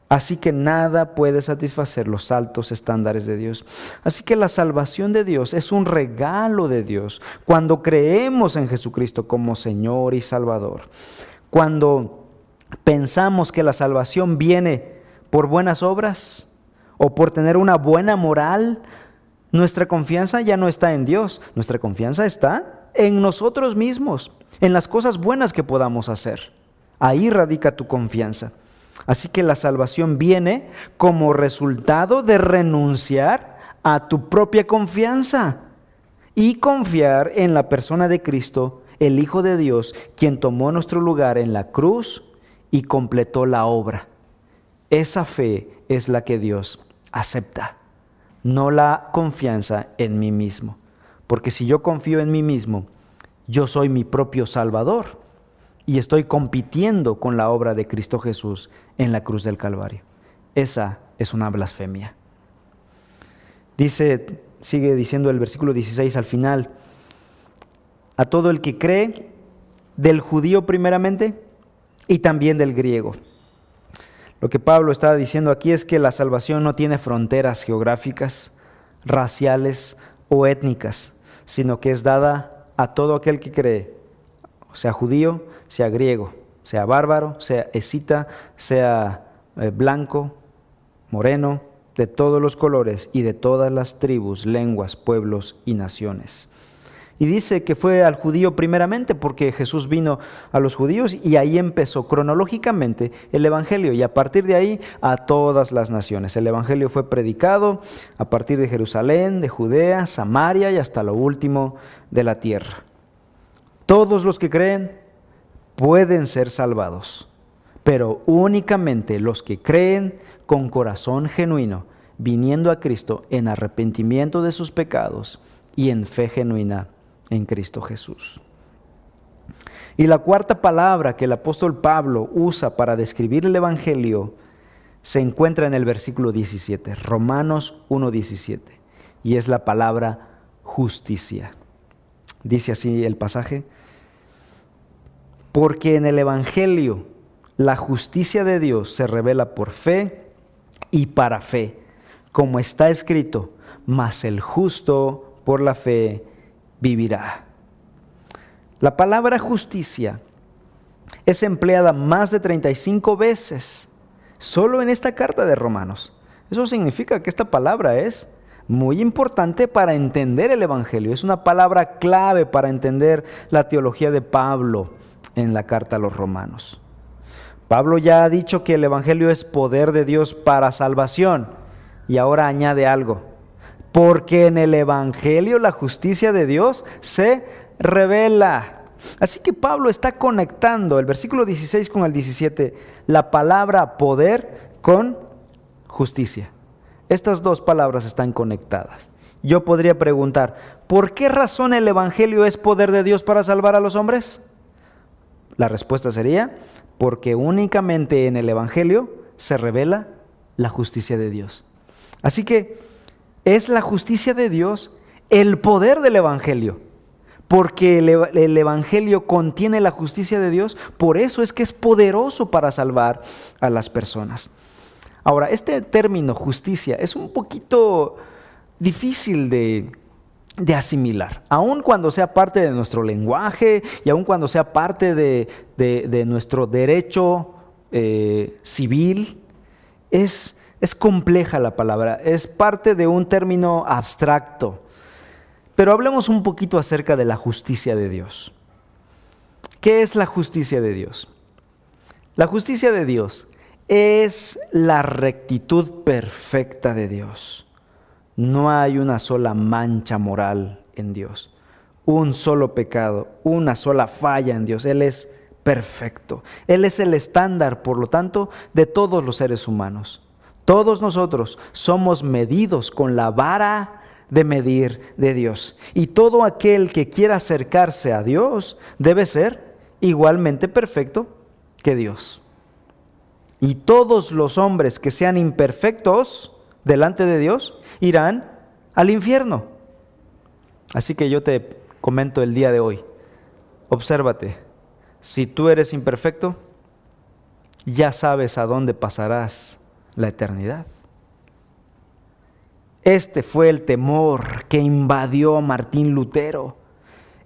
Así que nada puede satisfacer los altos estándares de Dios. Así que la salvación de Dios es un regalo de Dios cuando creemos en Jesucristo como Señor y Salvador. Cuando pensamos que la salvación viene por buenas obras o por tener una buena moral, nuestra confianza ya no está en Dios, nuestra confianza está en nosotros mismos, en las cosas buenas que podamos hacer. Ahí radica tu confianza. Así que la salvación viene como resultado de renunciar a tu propia confianza y confiar en la persona de Cristo, el Hijo de Dios, quien tomó nuestro lugar en la cruz y completó la obra. Esa fe es la que Dios acepta, no la confianza en mí mismo. Porque si yo confío en mí mismo, yo soy mi propio Salvador y estoy compitiendo con la obra de Cristo Jesús en la cruz del Calvario. Esa es una blasfemia. Sigue diciendo el versículo 16 al final: a todo el que cree, del judío primeramente y también del griego. Lo que Pablo está diciendo aquí es que la salvación no tiene fronteras geográficas, raciales o étnicas, sino que es dada a todo aquel que cree, sea judío, sea griego, sea bárbaro, sea escita, sea blanco, moreno, de todos los colores y de todas las tribus, lenguas, pueblos y naciones. Y dice que fue al judío primeramente porque Jesús vino a los judíos y ahí empezó cronológicamente el Evangelio, y a partir de ahí a todas las naciones. El Evangelio fue predicado a partir de Jerusalén, de Judea, Samaria y hasta lo último de la tierra. Todos los que creen pueden ser salvados, pero únicamente los que creen con corazón genuino, viniendo a Cristo en arrepentimiento de sus pecados y en fe genuina en Cristo Jesús. Y la cuarta palabra que el apóstol Pablo usa para describir el Evangelio se encuentra en el versículo 17, Romanos 1:17, y es la palabra justicia. Dice así el pasaje: porque en el Evangelio la justicia de Dios se revela por fe y para fe, como está escrito, mas el justo por la fe vivirá. La palabra justicia es empleada más de 35 veces solo en esta carta de Romanos. Eso significa que esta palabra es muy importante para entender el Evangelio. Es una palabra clave para entender la teología de Pablo en la carta a los Romanos. Pablo ya ha dicho que el Evangelio es poder de Dios para salvación, y ahora añade algo: porque en el Evangelio la justicia de Dios se revela. Así que Pablo está conectando el versículo 16 con el 17, la palabra poder con justicia. Estas dos palabras están conectadas. Yo podría preguntar, ¿por qué razón el Evangelio es poder de Dios para salvar a los hombres? La respuesta sería, porque únicamente en el Evangelio se revela la justicia de Dios. Así que es la justicia de Dios el poder del Evangelio. Porque el Evangelio contiene la justicia de Dios, por eso es que es poderoso para salvar a las personas. Ahora, este término justicia es un poquito difícil de asimilar, aun cuando sea parte de nuestro lenguaje y aun cuando sea parte de nuestro derecho civil. Es compleja la palabra, es parte de un término abstracto. Pero hablemos un poquito acerca de la justicia de Dios. ¿Qué es la justicia de Dios? La justicia de Dios es la rectitud perfecta de Dios. No hay una sola mancha moral en Dios, un solo pecado, una sola falla en Dios. Él es perfecto. Él es el estándar, por lo tanto, de todos los seres humanos. Todos nosotros somos medidos con la vara de medir de Dios. Y todo aquel que quiera acercarse a Dios debe ser igualmente perfecto que Dios. Y todos los hombres que sean imperfectos delante de Dios irán al infierno. Así que yo te comento el día de hoy, obsérvate, si tú eres imperfecto, ya sabes a dónde pasarás la eternidad. Este fue el temor que invadió a Martín Lutero,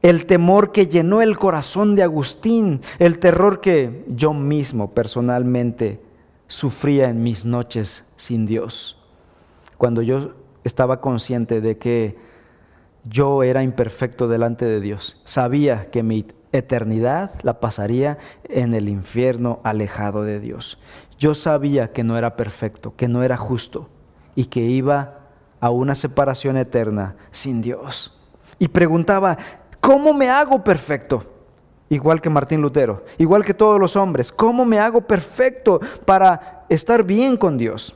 el temor que llenó el corazón de Agustín, el terror que yo mismo personalmente sufría en mis noches sin Dios, cuando yo estaba consciente de que yo era imperfecto delante de Dios. Sabía que mi eternidad la pasaría en el infierno, alejado de Dios. Yo sabía que no era perfecto, que no era justo y que iba a una separación eterna sin Dios. Y preguntaba, ¿cómo me hago perfecto? Igual que Martín Lutero, igual que todos los hombres, ¿cómo me hago perfecto para estar bien con Dios?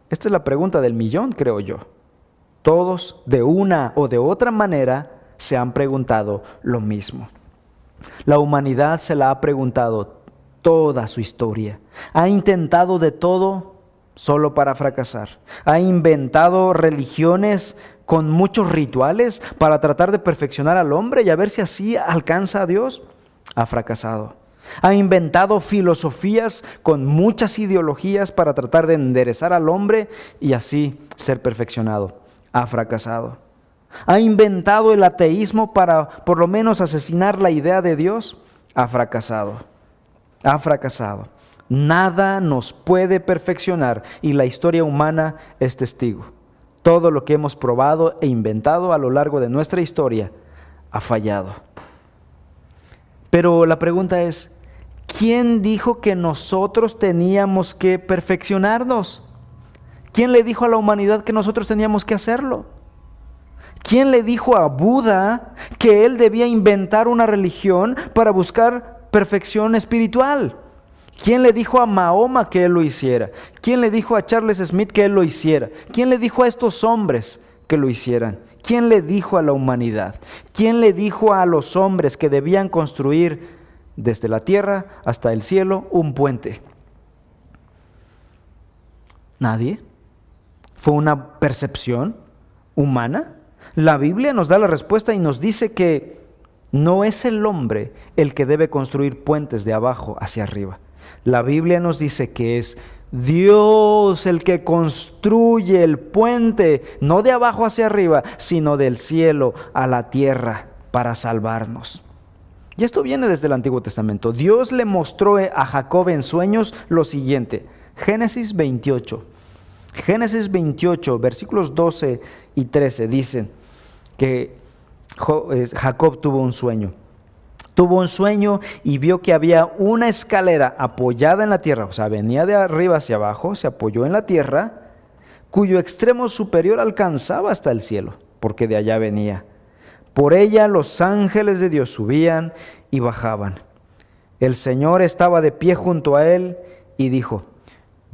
Esta es la pregunta del millón, creo yo. Todos, de una o de otra manera, se han preguntado lo mismo. La humanidad se la ha preguntado toda su historia. Ha intentado de todo solo para fracasar. Ha inventado religiones con muchos rituales para tratar de perfeccionar al hombre y a ver si así alcanza a Dios. Ha fracasado. Ha inventado filosofías con muchas ideologías para tratar de enderezar al hombre y así ser perfeccionado. Ha fracasado. Ha inventado el ateísmo para por lo menos asesinar la idea de Dios. Ha fracasado. Ha fracasado. Nada nos puede perfeccionar y la historia humana es testigo. Todo lo que hemos probado e inventado a lo largo de nuestra historia ha fallado. Pero la pregunta es, ¿quién dijo que nosotros teníamos que perfeccionarnos? ¿Quién le dijo a la humanidad que nosotros teníamos que hacerlo? ¿Quién le dijo a Buda que él debía inventar una religión para buscar perfección espiritual? ¿Quién le dijo a Mahoma que él lo hiciera? ¿Quién le dijo a Charles Smith que él lo hiciera? ¿Quién le dijo a estos hombres que lo hicieran? ¿Quién le dijo a la humanidad? ¿Quién le dijo a los hombres que debían construir desde la tierra hasta el cielo un puente? Nadie. ¿Fue una percepción humana? La Biblia nos da la respuesta y nos dice que no es el hombre el que debe construir puentes de abajo hacia arriba. La Biblia nos dice que es Dios el que construye el puente, no de abajo hacia arriba, sino del cielo a la tierra para salvarnos. Y esto viene desde el Antiguo Testamento. Dios le mostró a Jacob en sueños lo siguiente. Génesis 28. Génesis 28, versículos 12 y 13 dicen que Jacob tuvo un sueño. Tuvo un sueño y vio que había una escalera apoyada en la tierra, o sea, venía de arriba hacia abajo, se apoyó en la tierra, cuyo extremo superior alcanzaba hasta el cielo, porque de allá venía. Por ella los ángeles de Dios subían y bajaban. El Señor estaba de pie junto a él y dijo: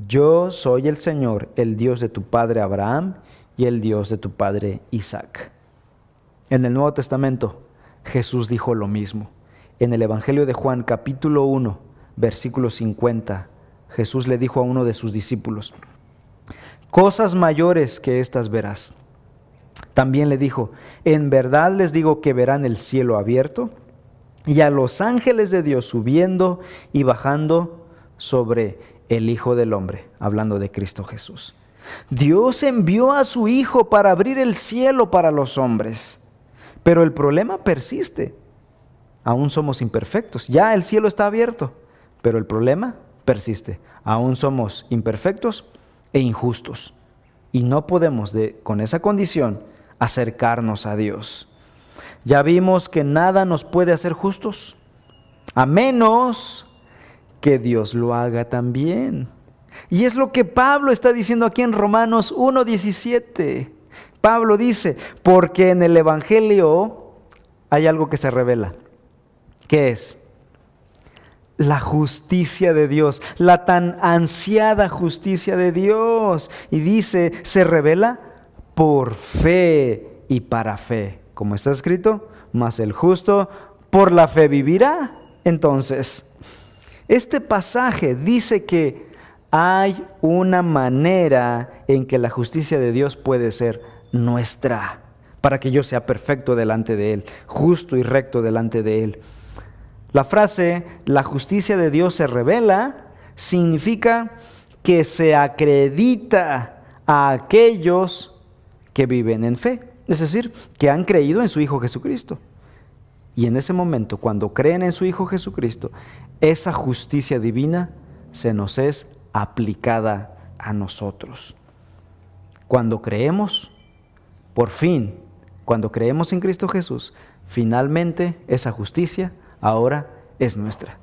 Yo soy el Señor, el Dios de tu padre Abraham y el Dios de tu padre Isaac. En el Nuevo Testamento, Jesús dijo lo mismo. En el Evangelio de Juan, capítulo 1, versículo 50, Jesús le dijo a uno de sus discípulos: Cosas mayores que estas verás. También le dijo: En verdad les digo que verán el cielo abierto y a los ángeles de Dios subiendo y bajando sobre el Hijo del Hombre, hablando de Cristo Jesús. Dios envió a su Hijo para abrir el cielo para los hombres, pero el problema persiste. Aún somos imperfectos. Ya el cielo está abierto, pero el problema persiste. Aún somos imperfectos e injustos. Y no podemos, con esa condición, acercarnos a Dios. Ya vimos que nada nos puede hacer justos, a menos que Dios lo haga también. Y es lo que Pablo está diciendo aquí en Romanos 1:17. Pablo dice: porque en el Evangelio hay algo que se revela. ¿Qué es? La justicia de Dios, la tan ansiada justicia de Dios. Y dice, se revela por fe y para fe. Como está escrito, mas el justo por la fe vivirá. Entonces, este pasaje dice que hay una manera en que la justicia de Dios puede ser nuestra, para que yo sea perfecto delante de Él, justo y recto delante de Él. La frase, la justicia de Dios se revela, significa que se acredita a aquellos que viven en fe, es decir, que han creído en su Hijo Jesucristo. Y en ese momento, cuando creen en su Hijo Jesucristo, esa justicia divina se nos es aplicada a nosotros. Cuando creemos, por fin, cuando creemos en Cristo Jesús, finalmente esa justicia ahora es nuestra.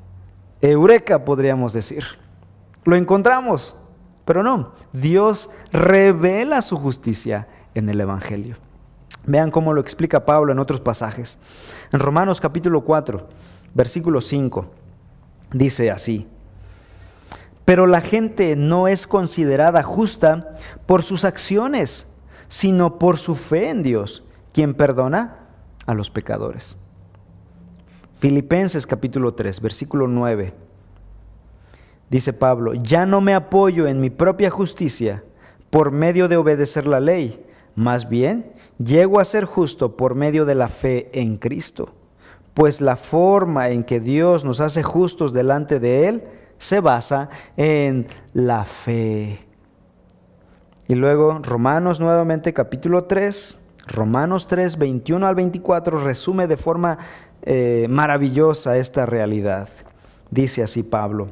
Eureka, podríamos decir. Lo encontramos, pero no. Dios revela su justicia en el Evangelio. Vean cómo lo explica Pablo en otros pasajes. En Romanos capítulo 4, versículo 5, dice así: Pero la gente no es considerada justa por sus acciones, sino por su fe en Dios, quien perdona a los pecadores. Filipenses capítulo 3, versículo 9. Dice Pablo: Ya no me apoyo en mi propia justicia por medio de obedecer la ley, más bien llego a ser justo por medio de la fe en Cristo. Pues la forma en que Dios nos hace justos delante de Él se basa en la fe. Y luego Romanos nuevamente capítulo 3, Romanos 3, 21 al 24 resume de forma maravillosa esta realidad. Dice así Pablo: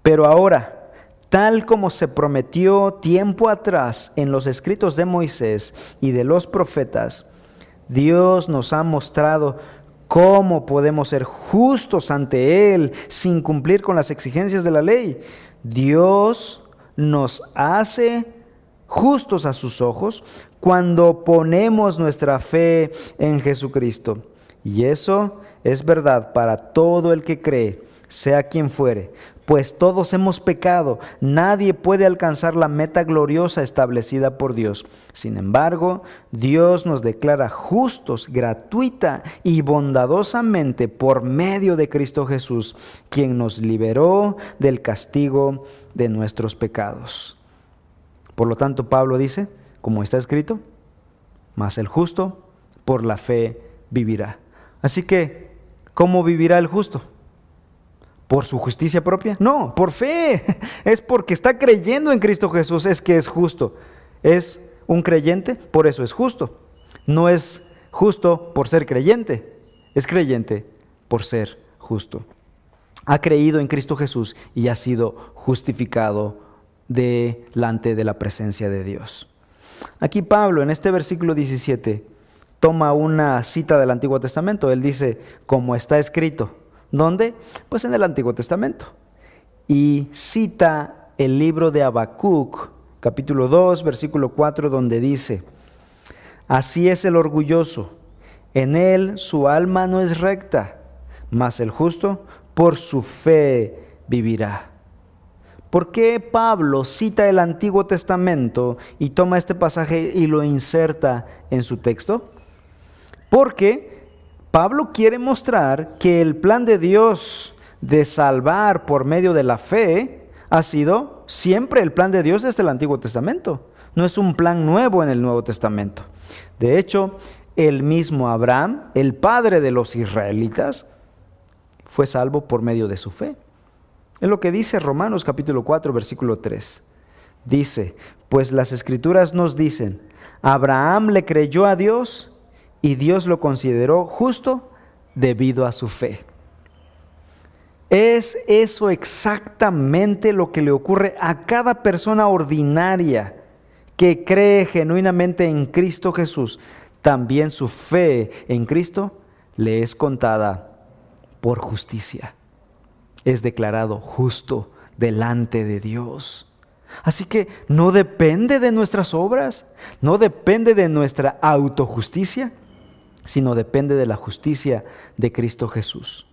Pero ahora, tal como se prometió tiempo atrás en los escritos de Moisés y de los profetas, Dios nos ha mostrado cómo podemos ser justos ante Él sin cumplir con las exigencias de la ley. Dios nos hace justos a sus ojos cuando ponemos nuestra fe en Jesucristo. Y eso es verdad para todo el que cree, sea quien fuere, pues todos hemos pecado. Nadie puede alcanzar la meta gloriosa establecida por Dios. Sin embargo, Dios nos declara justos gratuita y bondadosamente por medio de Cristo Jesús, quien nos liberó del castigo de nuestros pecados. Por lo tanto, Pablo dice, como está escrito, mas el justo por la fe vivirá. Así que, ¿cómo vivirá el justo? ¿Por su justicia propia? No, por fe. Es porque está creyendo en Cristo Jesús, es que es justo. Es un creyente, por eso es justo. No es justo por ser creyente, es creyente por ser justo. Ha creído en Cristo Jesús y ha sido justificado delante de la presencia de Dios. Aquí Pablo, en este versículo 17, toma una cita del Antiguo Testamento. Él dice, como está escrito. ¿Dónde? Pues en el Antiguo Testamento. Y cita el libro de Habacuc, capítulo 2, versículo 4, donde dice, así es el orgulloso, en él su alma no es recta, mas el justo por su fe vivirá. ¿Por qué Pablo cita el Antiguo Testamento y toma este pasaje y lo inserta en su texto? Porque Pablo quiere mostrar que el plan de Dios de salvar por medio de la fe ha sido siempre el plan de Dios desde el Antiguo Testamento. No es un plan nuevo en el Nuevo Testamento. De hecho, el mismo Abraham, el padre de los israelitas, fue salvo por medio de su fe. Es lo que dice Romanos capítulo 4, versículo 3. Dice, pues las Escrituras nos dicen, Abraham le creyó a Dios y Dios lo consideró justo debido a su fe. Es eso exactamente lo que le ocurre a cada persona ordinaria que cree genuinamente en Cristo Jesús. También su fe en Cristo le es contada por justicia. Es declarado justo delante de Dios. Así que no depende de nuestras obras, no depende de nuestra autojusticia, sino depende de la justicia de Cristo Jesús.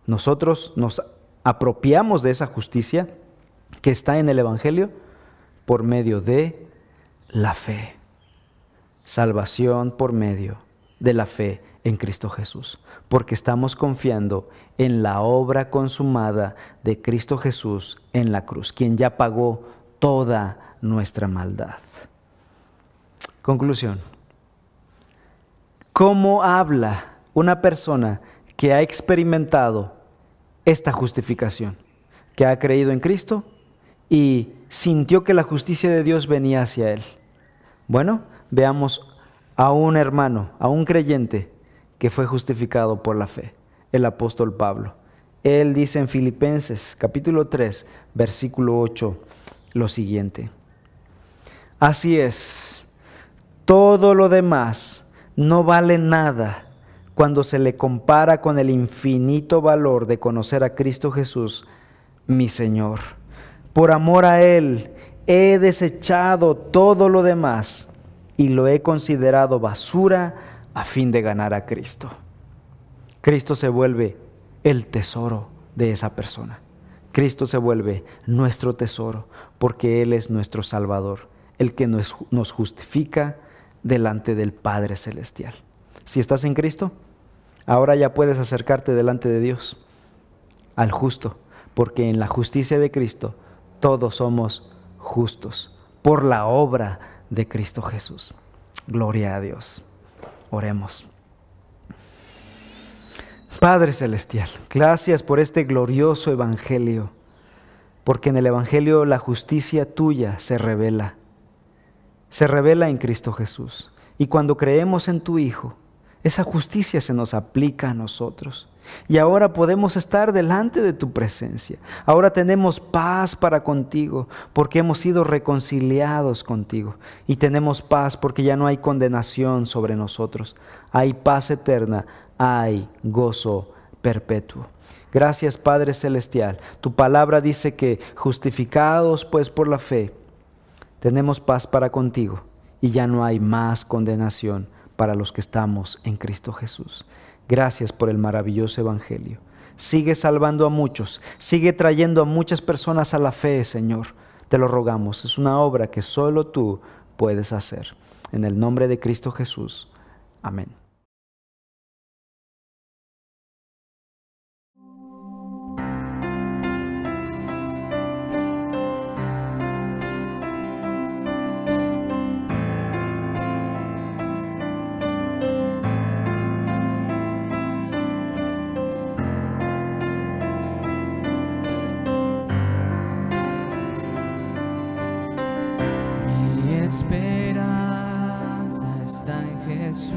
Nosotros nos apropiamos de esa justicia que está en el Evangelio por medio de la fe. Salvación por medio de la fe en Cristo Jesús, porque estamos confiando en la obra consumada de Cristo Jesús en la cruz, quien ya pagó toda nuestra maldad. Conclusión. ¿Cómo habla una persona que ha experimentado esta justificación? Que ha creído en Cristo y sintió que la justicia de Dios venía hacia él. Bueno, veamos a un hermano, a un creyente que fue justificado por la fe, el apóstol Pablo. Él dice en Filipenses capítulo 3, versículo 8, lo siguiente. Así es, todo lo demás no vale nada cuando se le compara con el infinito valor de conocer a Cristo Jesús, mi Señor. Por amor a Él he desechado todo lo demás y lo he considerado basura a fin de ganar a Cristo. Cristo se vuelve el tesoro de esa persona. Cristo se vuelve nuestro tesoro porque Él es nuestro Salvador, el que nos justifica delante del Padre Celestial. Si estás en Cristo, ahora ya puedes acercarte delante de Dios, al justo, porque en la justicia de Cristo todos somos justos por la obra de Cristo Jesús. Gloria a Dios. Oremos. Padre Celestial, gracias por este glorioso Evangelio, porque en el Evangelio la justicia tuya se revela en Cristo Jesús. Y cuando creemos en tu Hijo, esa justicia se nos aplica a nosotros. Y ahora podemos estar delante de tu presencia. Ahora tenemos paz para contigo porque hemos sido reconciliados contigo. Y tenemos paz porque ya no hay condenación sobre nosotros. Hay paz eterna, hay gozo perpetuo. Gracias, Padre Celestial. Tu palabra dice que justificados pues por la fe, tenemos paz para contigo y ya no hay más condenación para los que estamos en Cristo Jesús. Gracias por el maravilloso evangelio. Sigue salvando a muchos, sigue trayendo a muchas personas a la fe, Señor. Te lo rogamos, es una obra que solo tú puedes hacer. En el nombre de Cristo Jesús. Amén. Esperanza está en Jesús,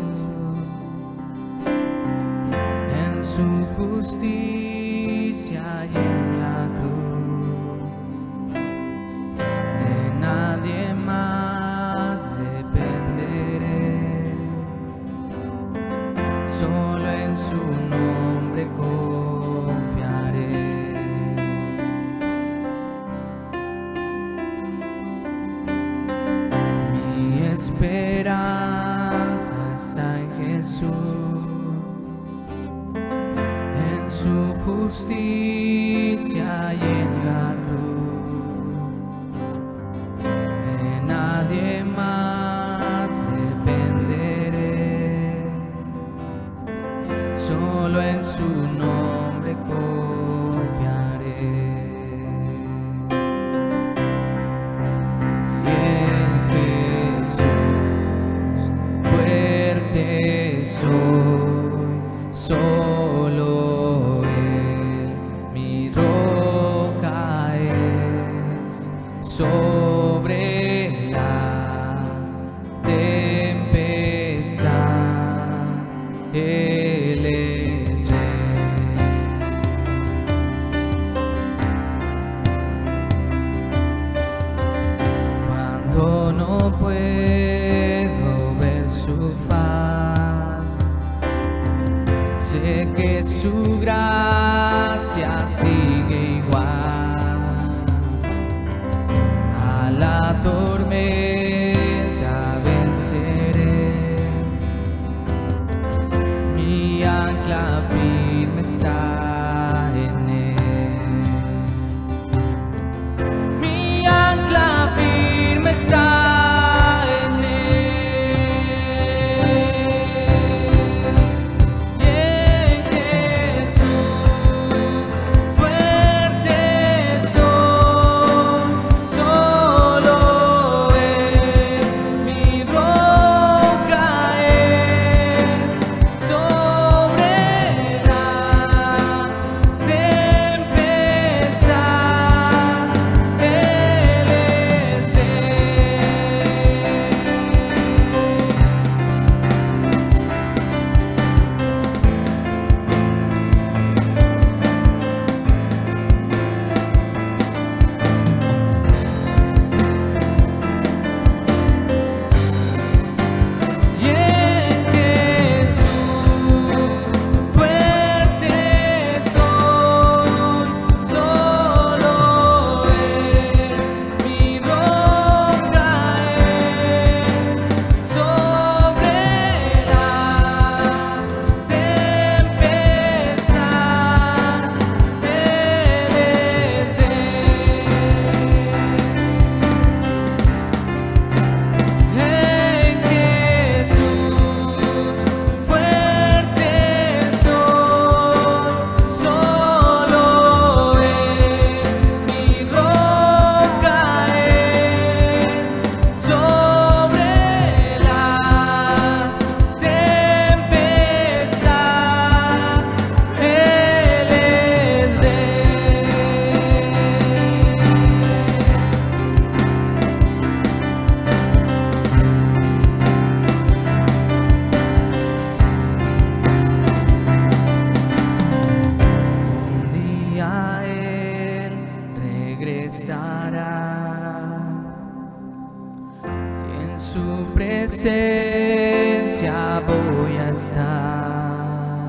en su justicia y en la cruz. De nadie más dependeré, solo en su nombre confiaré. Esperanza está en Jesús, en su justicia y en la cruz. De nadie más dependeré, solo en su nombre confiaré. Solo Él, mi roca es, sobre la tempestad, Él es Rey. Cuando no puedo ver su faz, sé que su gracia sigue igual. A la tormenta venceré, mi ancla firme está en Él. Mi ancla firme está. presencia voy a estar,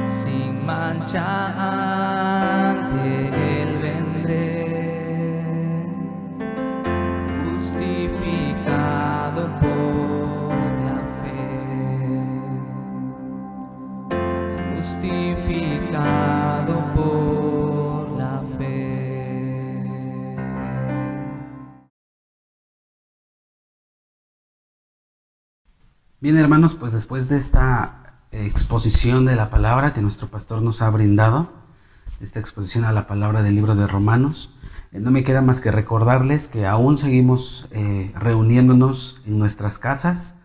sin mancha ante Él vendré, justificado por la fe, justificado por la fe. Bien, hermanos, pues después de esta exposición de la palabra que nuestro pastor nos ha brindado, esta exposición a la palabra del libro de Romanos, no me queda más que recordarles que aún seguimos reuniéndonos en nuestras casas.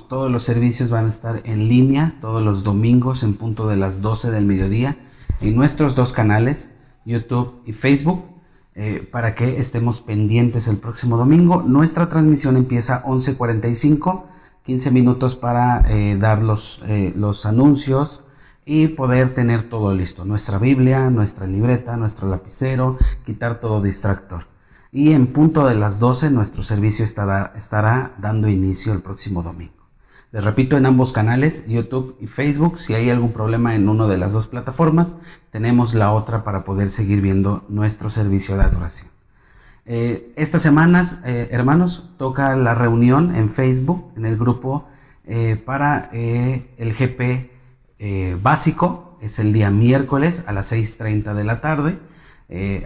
Todos los servicios van a estar en línea todos los domingos en punto de las 12 del mediodía en nuestros dos canales, YouTube y Facebook, para que estemos pendientes el próximo domingo. Nuestra transmisión empieza 11:45, 15 minutos para dar los anuncios y poder tener todo listo. Nuestra Biblia, nuestra libreta, nuestro lapicero, quitar todo distractor. Y en punto de las 12 nuestro servicio estará dando inicio el próximo domingo. Les repito, en ambos canales, YouTube y Facebook. Si hay algún problema en una de las dos plataformas, tenemos la otra para poder seguir viendo nuestro servicio de adoración. Estas semanas, hermanos, toca la reunión en Facebook, en el grupo para el GP básico. Es el día miércoles a las 6:30 de la tarde.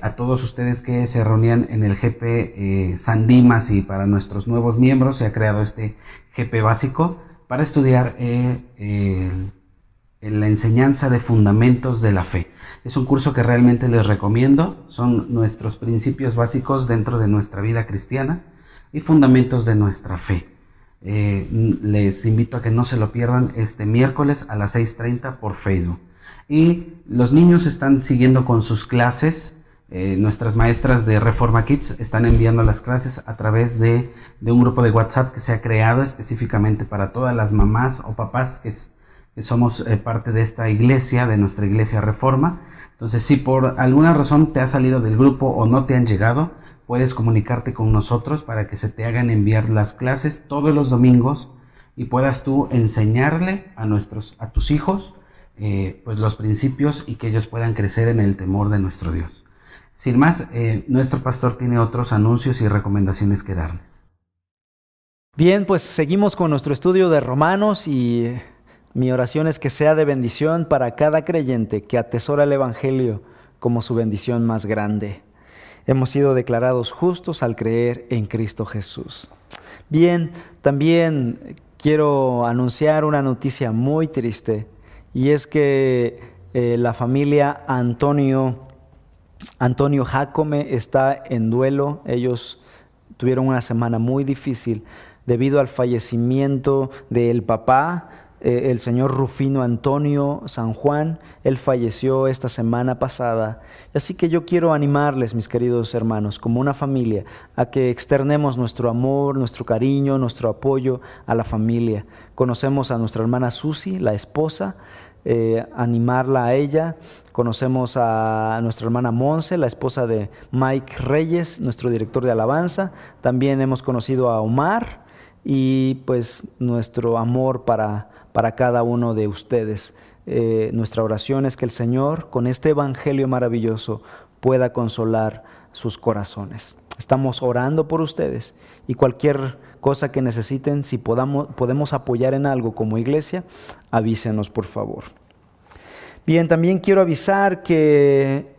A todos ustedes que se reunían en el GP San Dimas, y para nuestros nuevos miembros se ha creado este GP básico para estudiar la enseñanza de fundamentos de la fe. Es un curso que realmente les recomiendo. Son nuestros principios básicos dentro de nuestra vida cristiana y fundamentos de nuestra fe. Les invito a que no se lo pierdan este miércoles a las 6:30 por Facebook. Y los niños están siguiendo con sus clases. Nuestras maestras de Reforma Kids están enviando las clases a través de un grupo de WhatsApp que se ha creado específicamente para todas las mamás o papás que somos parte de esta iglesia, de nuestra iglesia Reforma. Entonces, si por alguna razón te has salido del grupo o no te han llegado, puedes comunicarte con nosotros para que se te hagan enviar las clases todos los domingos y puedas tú enseñarle a tus hijos pues los principios, y que ellos puedan crecer en el temor de nuestro Dios. Sin más, nuestro pastor tiene otros anuncios y recomendaciones que darles. Bien, pues seguimos con nuestro estudio de Romanos, y mi oración es que sea de bendición para cada creyente que atesora el Evangelio como su bendición más grande. Hemos sido declarados justos al creer en Cristo Jesús. Bien, también quiero anunciar una noticia muy triste, y es que la familia Antonio Jacome está en duelo. Ellos tuvieron una semana muy difícil debido al fallecimiento del papá, el señor Rufino Antonio San Juan. Él falleció esta semana pasada. Así que yo quiero animarles, mis queridos hermanos, como una familia, a que externemos nuestro amor, nuestro cariño, nuestro apoyo a la familia. Conocemos a nuestra hermana Susi, la esposa, animarla a ella. Conocemos a nuestra hermana Monse, la esposa de Mike Reyes, nuestro director de alabanza. También hemos conocido a Omar, y pues nuestro amor para cada uno de ustedes. Nuestra oración es que el Señor, con este evangelio maravilloso, pueda consolar sus corazones. Estamos orando por ustedes, y cualquier cosa que necesiten, si podemos apoyar en algo como iglesia, avísenos por favor. Bien, también quiero avisar que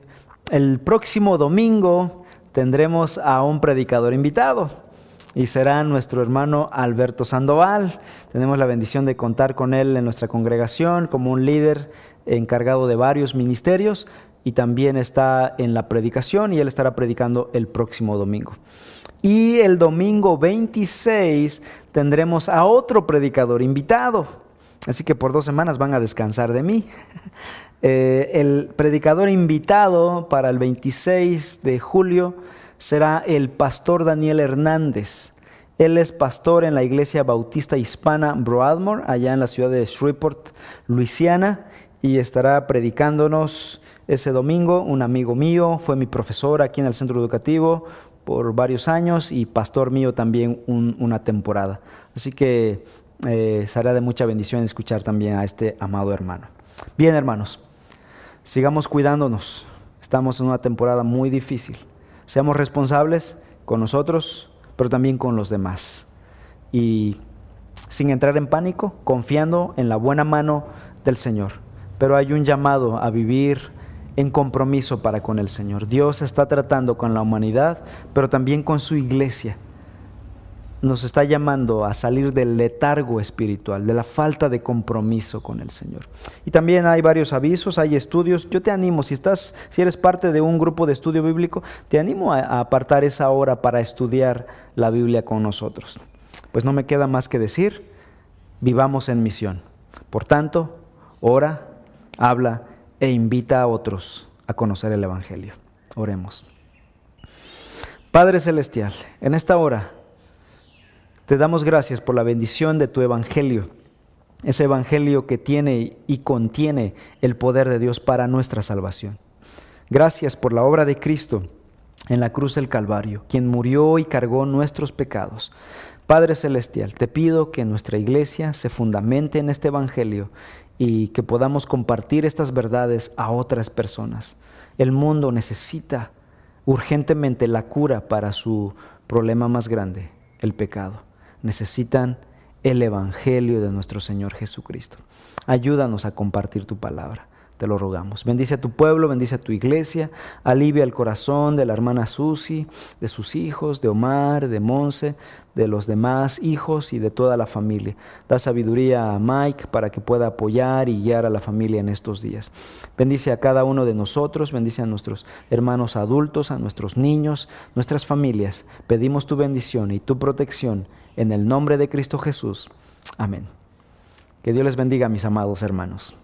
el próximo domingo tendremos a un predicador invitado, y será nuestro hermano Alberto Sandoval. Tenemos la bendición de contar con él en nuestra congregación como un líder encargado de varios ministerios, y también está en la predicación, y él estará predicando el próximo domingo. Y el domingo 26 tendremos a otro predicador invitado, así que por 2 semanas van a descansar de mí. El predicador invitado para el 26 de julio será el pastor Daniel Hernández. Él es pastor en la Iglesia Bautista Hispana Broadmoor, allá en la ciudad de Shreveport, Luisiana, y estará predicándonos ese domingo. Un amigo mío, fue mi profesor aquí en el centro educativo por varios años y pastor mío también una temporada. Así que será de mucha bendición escuchar también a este amado hermano. Bien, hermanos, sigamos cuidándonos. Estamos en una temporada muy difícil. Seamos responsables con nosotros, pero también con los demás. Y sin entrar en pánico, confiando en la buena mano del Señor. Pero hay un llamado a vivir en compromiso para con el Señor. Dios está tratando con la humanidad, pero también con su iglesia. Nos está llamando a salir del letargo espiritual, de la falta de compromiso con el Señor. Y también hay varios avisos, hay estudios. Yo te animo, si eres parte de un grupo de estudio bíblico, te animo a apartar esa hora para estudiar la Biblia con nosotros. Pues no me queda más que decir, vivamos en misión. Por tanto, ora, habla e invita a otros a conocer el Evangelio. Oremos. Padre Celestial, en esta hora te damos gracias por la bendición de tu Evangelio, ese Evangelio que tiene y contiene el poder de Dios para nuestra salvación. Gracias por la obra de Cristo en la cruz del Calvario, quien murió y cargó nuestros pecados. Padre Celestial, te pido que nuestra iglesia se fundamente en este Evangelio y que podamos compartir estas verdades a otras personas. El mundo necesita urgentemente la cura para su problema más grande, el pecado. Necesitan el Evangelio de nuestro Señor Jesucristo. Ayúdanos a compartir tu palabra. Te lo rogamos. Bendice a tu pueblo, bendice a tu iglesia, alivia el corazón de la hermana Susi, de sus hijos, de Omar, de Monse, de los demás hijos y de toda la familia. Da sabiduría a Mike para que pueda apoyar y guiar a la familia en estos días. Bendice a cada uno de nosotros, bendice a nuestros hermanos adultos, a nuestros niños, nuestras familias. Pedimos tu bendición y tu protección en el nombre de Cristo Jesús. Amén. Que Dios les bendiga, mis amados hermanos.